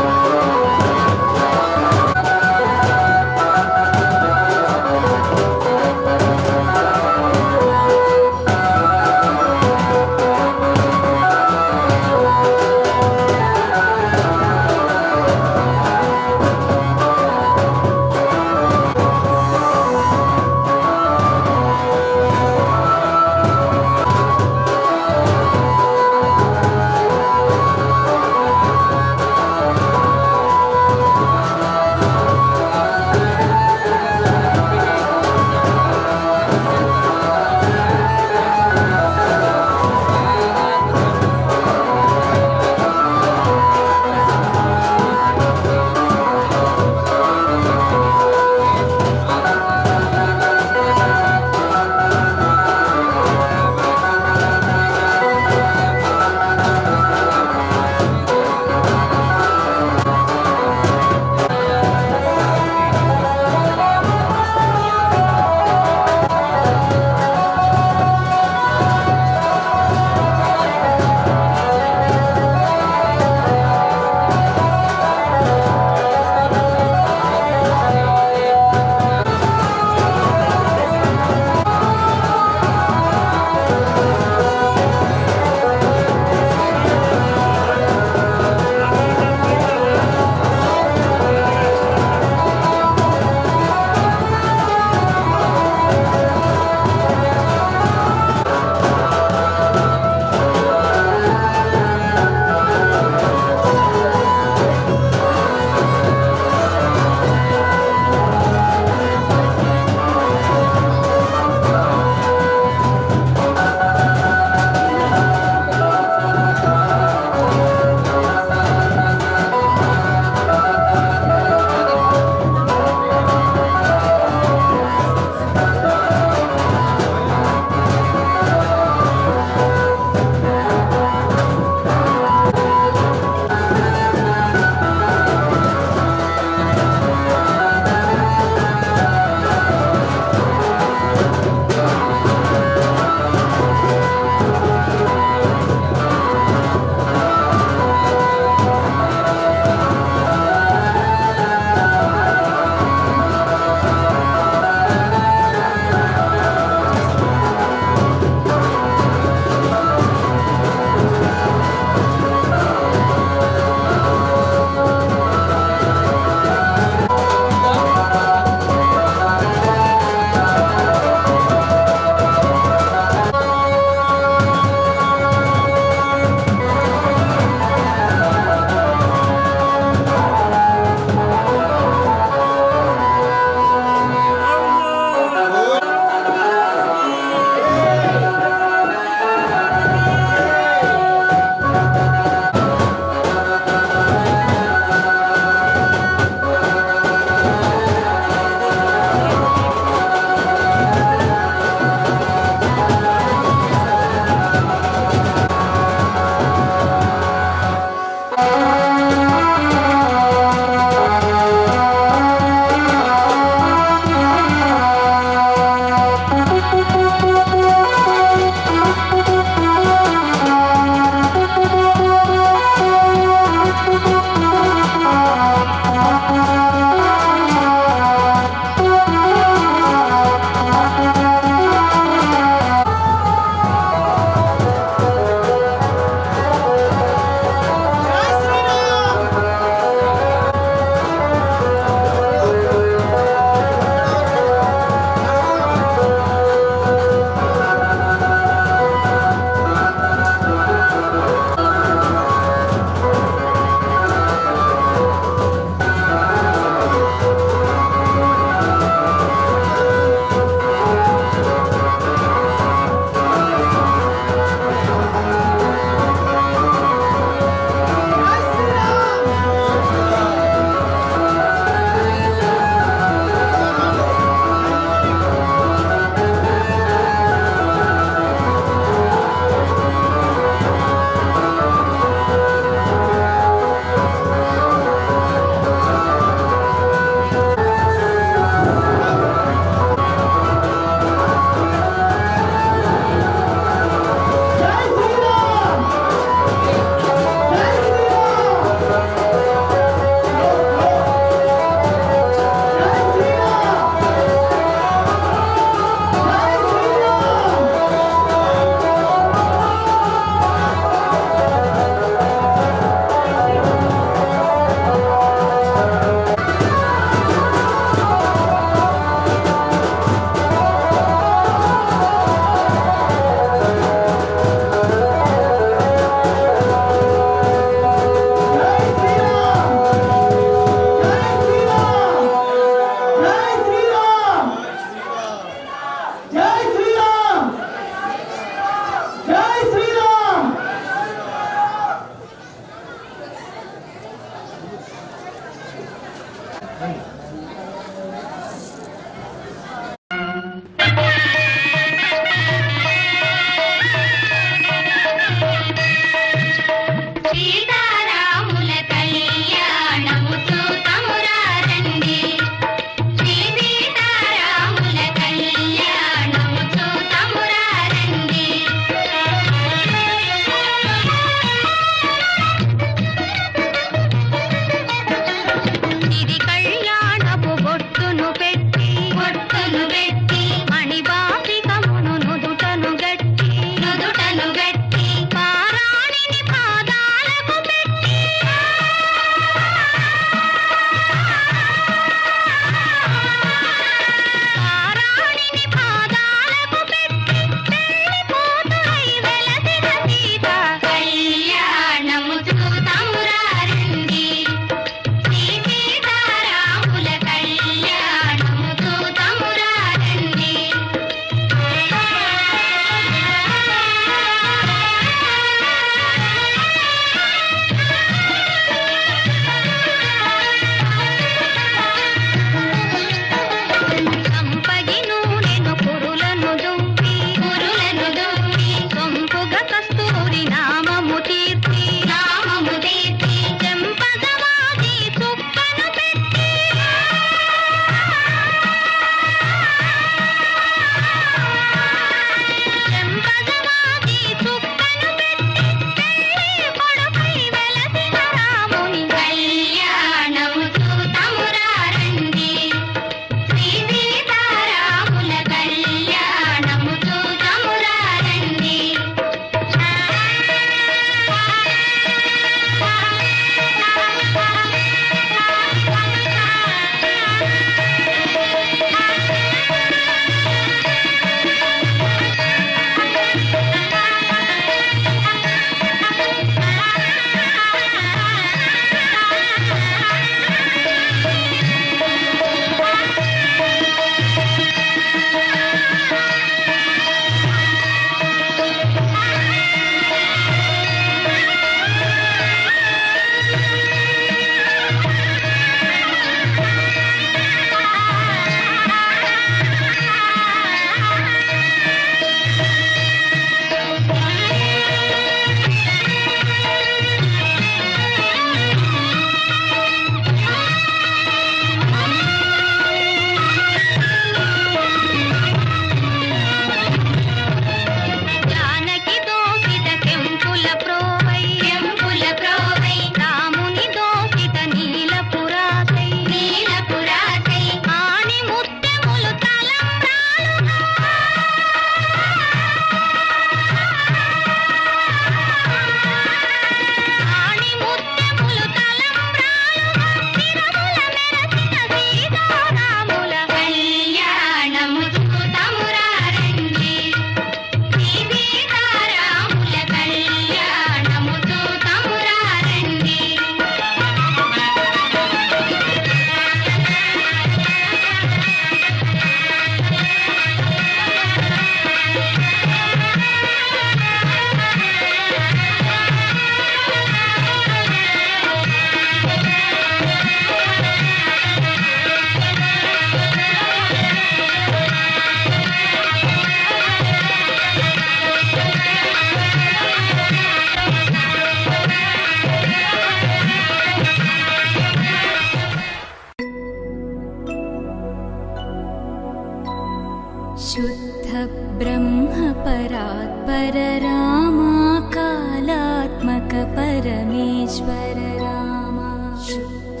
परात्पर रामा कालात्मक परमेश्वर रामा शुद्ध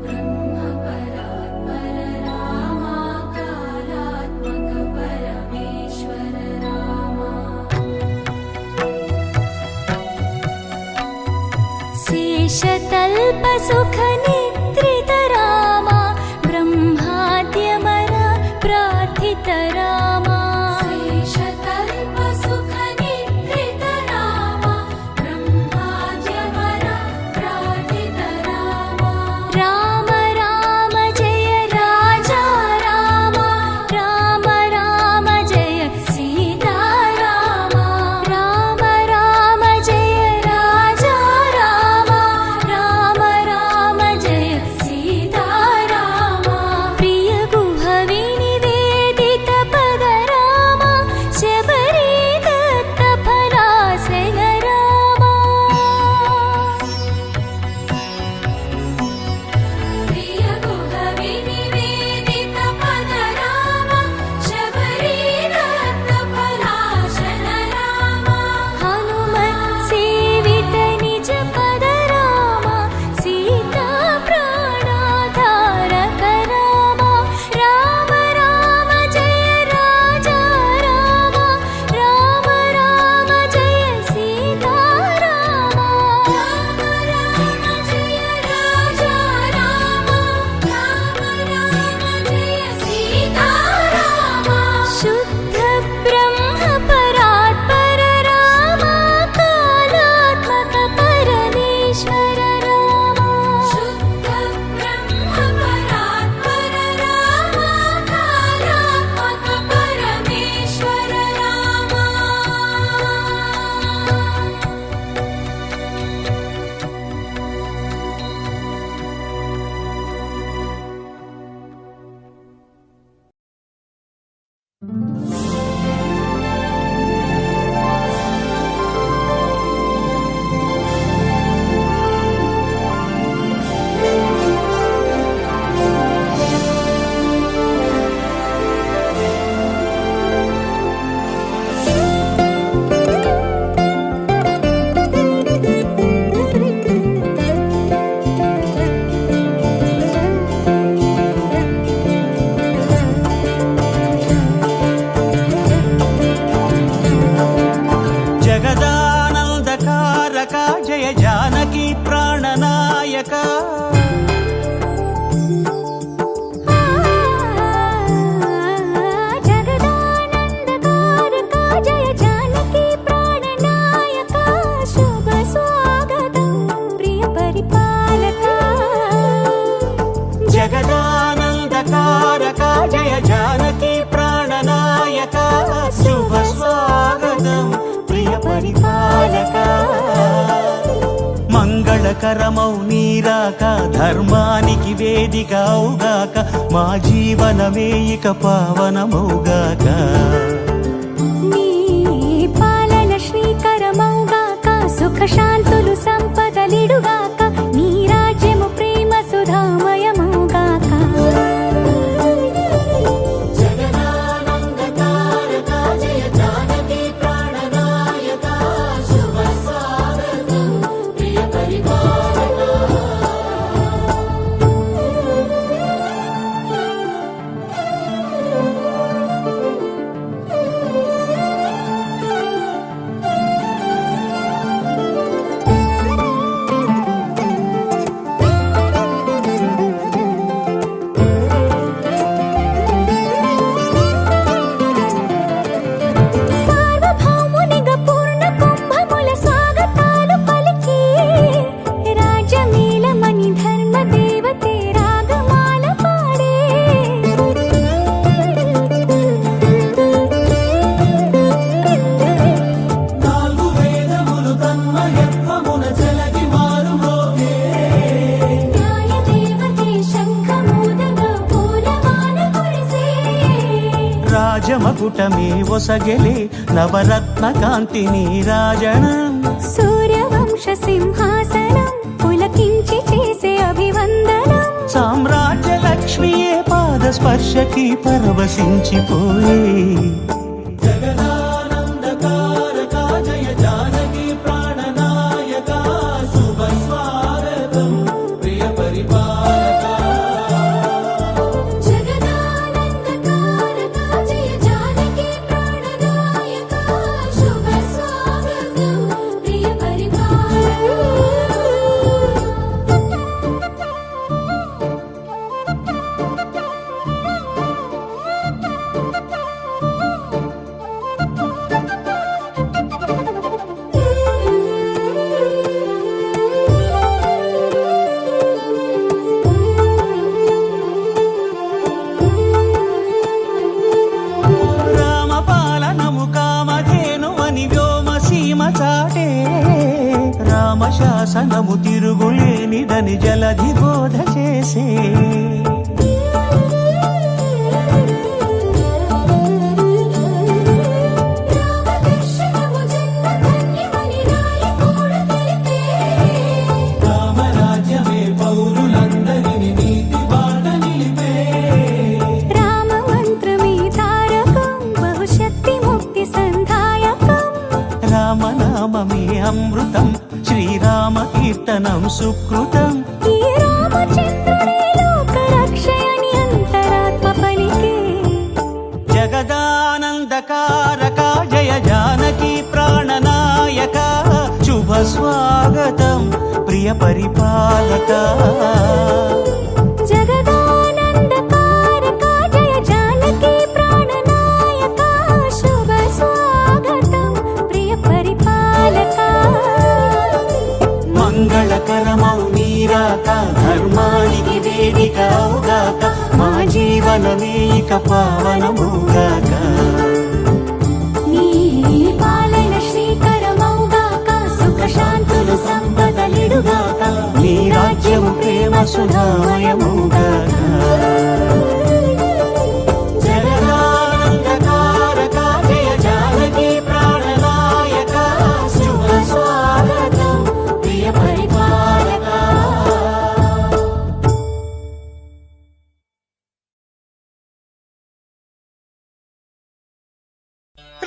ब्रह्म परात्पर रामा कालात्मक परमेश्वर रामा शेषतल्प सुख निद्रित रामा ब्रह्माद्यमर प्रार्थित रामा शेषतल्प सुख निद्रित रामा ब्रह्माद्यमर प्रार्थित रामा राम राम जय राजा रामा राम राम जय सीता रामा राम राम जय राजा रामा राम राम जय सीता रामा प्रिय गुह विनिवेदित पद रामा शबरी दत्त फलासन रामा प्रिय गुह विनिवेदित पद रामा शबरी दत्त फलासन रामा हनुमत् सेवित निज पद रामा सीता प्राणाधारक रामा राम राम जय राजा रामा राम राम जय सीता रामा राम राम जय राजा रामा राम राम जय सीता रामा शुद्ध ब्रह्म परात्पर रामा कालात्मक परमेश्वर रामा शुद्ध ब्रह्म परात्पर रामा कालात्मक परमेश्वर रामा జగదానందకారక జయ జానకి ప్రాణనాయక जगदानन्दकारक जय जानकी प्राणनायक शुभ स्वागतं प्रिय परिपालक జగదానందకారక జయ జానకి ప్రాణనాయక శుభ స్వాగతం ప్రియ పరిపాలక మంగళకరమౌ నీరాక ధర్మానికి వేదిక అవుగాక మా జీవనమే ఇక పావనమౌగాక నీ పాలన శ్రీకరమౌగాక సుఖ శాంతులు సంపదలిడుగాక నీ రాజ్యము ప్రేమ సుధామయమౌగాక సార్వభౌమునిగా పూర్ణ కుంభముల స్వాగతాలు పలికి రాజమేళమణి ధర్మ దేవతే రాగమాల పాడే నాలుగు వేదములు తన్మయత్వమున చెలగి మారుమోగే న్యాయ దేవతే శంఖమూదగా పూలవాన కురిసే రాజమకుటమే ఒసగెలే నవరత్న కాంతి నీరాజనం సూర్యవంశ సింహాసనం పులకించి చేసే అభివందనం సామ్రాజ్య లక్ష్మియే పాద స్పర్శకి పరవశించిపోయే జగదానందక చాటే రామశాసనము తిరుగులేనిదని జలధి బోధ చేసే రామరాజ్యమే పౌరులందరినీ నీతి బాట నిలిపే రామ మంత్రమే తారకం బహుశక్తి ముక్తి సంధాయకం రామనామమే అమృతం శ్రీరామ కీర్తనం సుకృతం ఈ రామచంద్రుడే లోక రక్షయని అంతరాత్మ పలికే జగదానందకారక జయ జానకి ప్రాణనాయక శుభ స్వాగతం ప్రియ పరిపాలక జగదానందకారక జయ జానకి ప్రాణనాయక శుభ స్వాగతం ప్రియ పరిపాలక మంగళకరమౌ నీరాక ధర్మానికి వేదిక అవుగాక మా జీవనమే ఇక పావనముగాక నీ పాలన శ్రీకరమౌగాక సుఖ శాంతులు సంపదలిడుగాక నీ రాజ్యము ప్రేమ సుధామయముగాక జగదానందకారక జయ జానకి ప్రాణనాయక శుభ స్వాగతం ప్రియ పరిపాలక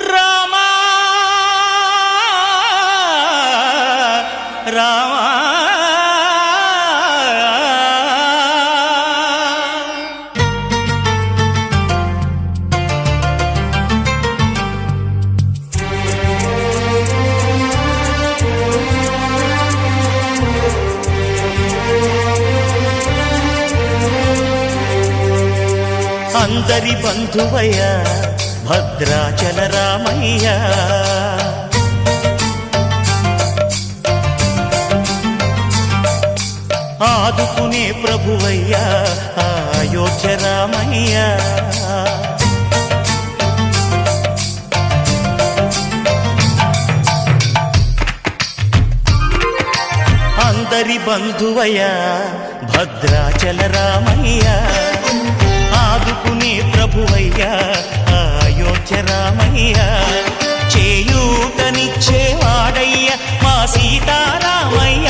రామా రామా అందరి బంధువయ్య భద్రాచల రామయ్య ఆదుకునే ప్రభువయ్య అయోధ్య రామయ్య అందరి బంధువయ్య భద్రాచల రామయ్య ఆదుకునే ప్రభువయ్య అయోధ్య రామయ్య చేయూతనిచ్చేవాడయ్య మా సీతారామయ్య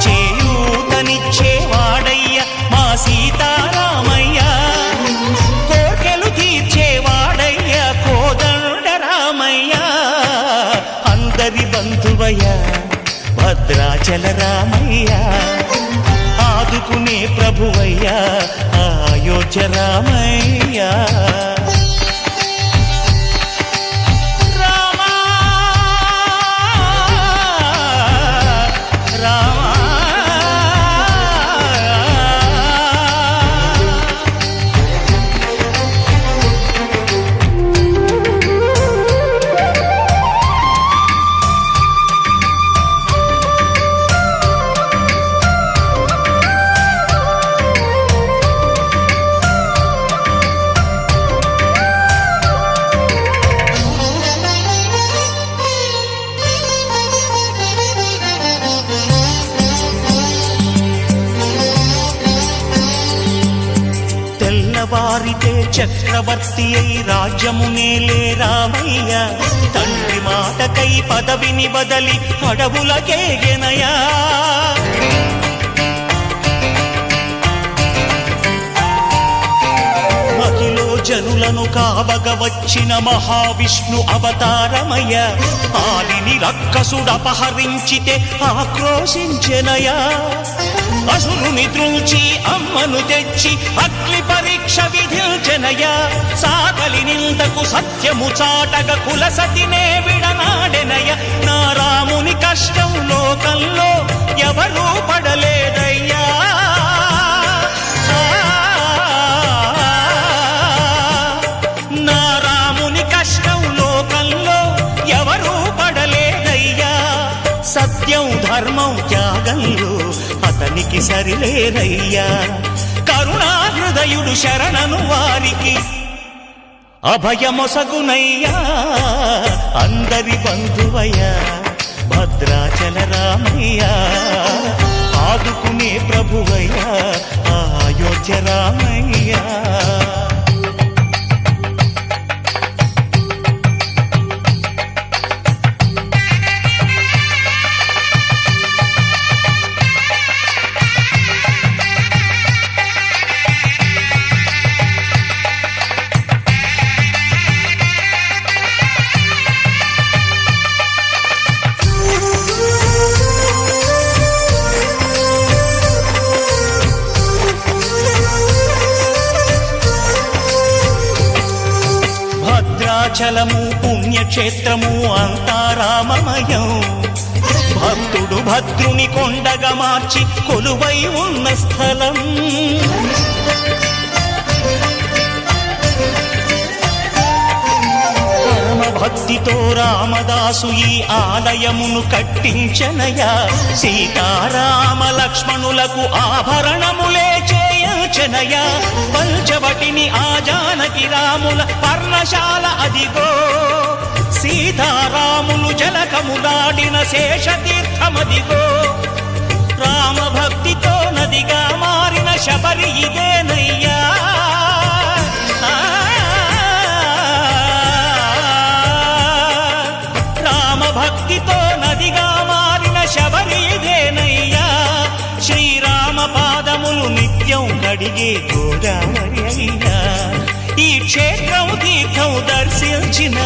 చేయూతనిచ్చేవాడయ్య మా సీతారామయ్య కోర్కెలు తీర్చేవాడయ్య కోదండ రామయ్య అందరి బంధువయ్య భద్రాచల రామయ్య ఆదుకునే ప్రభువయ్య అయోధ్య రామయ్య రామా రామా తెల్లవారితే చక్రవర్తి అయి రాజ్యమునేలే రామయ్య తండ్రి మాటకై పదవిని బదలి అడవులకేగెనయా మహిలో జనులను కావగ వచ్చిన మహావిష్ణు అవతారమయ్య ఆలిని రక్కసుడపహరించితే ఆక్రోశించెనయా అసురుని త్రుంచి అమ్మను తెచ్చి అగ్ని పరీక్ష విధించెనయ సాగలి నిందకు సత్యము చాటగ కులసతినే విడనాడెనయ నా రాముని కష్టం లోకంలో ఎవరూ పడలేదయ్యా నా రాముని కష్టం లోకంలో ఎవరూ పడలేదయ్యా సత్యం ధర్మం త్యాగంలో అతనికి సరిలేరయ్యా కరుణా హృదయుడు శరణను వారికి అభయమొసగునయ్యా అందరి బంధువయ్యా భద్రాచల రామయ్యా ఆదుకునే ప్రభువయ్యా అయోధ్య రామయ్యా భద్రాచలము పుణ్యక్షేత్రము అంతా రామమయం భక్తుడు భద్రుని కొండగా మార్చి కొలువై ఉన్న స్థలం భక్తితో రామదాసు ఈ ఆలయమును కట్టించనయా సీతారామ లక్ష్మణులకు ఆభరణములే చేయించనయా పంచవటిని ఆ జానకి రాముల పర్ణశాల అదిగో సీతారాములు జలకములాడిన శేషతీర్థమదిగో రామ భక్తితో నదిగా మారిన శబరి ఇదేనయ్యా భక్తితో నదిగా మారిన శబరి ఇదేనయ్యా శ్రీరామ పాదములు నిత్యం కడిగే గోదావరి అయ్యా ఈ క్షేత్రం తీర్థం దర్శించిన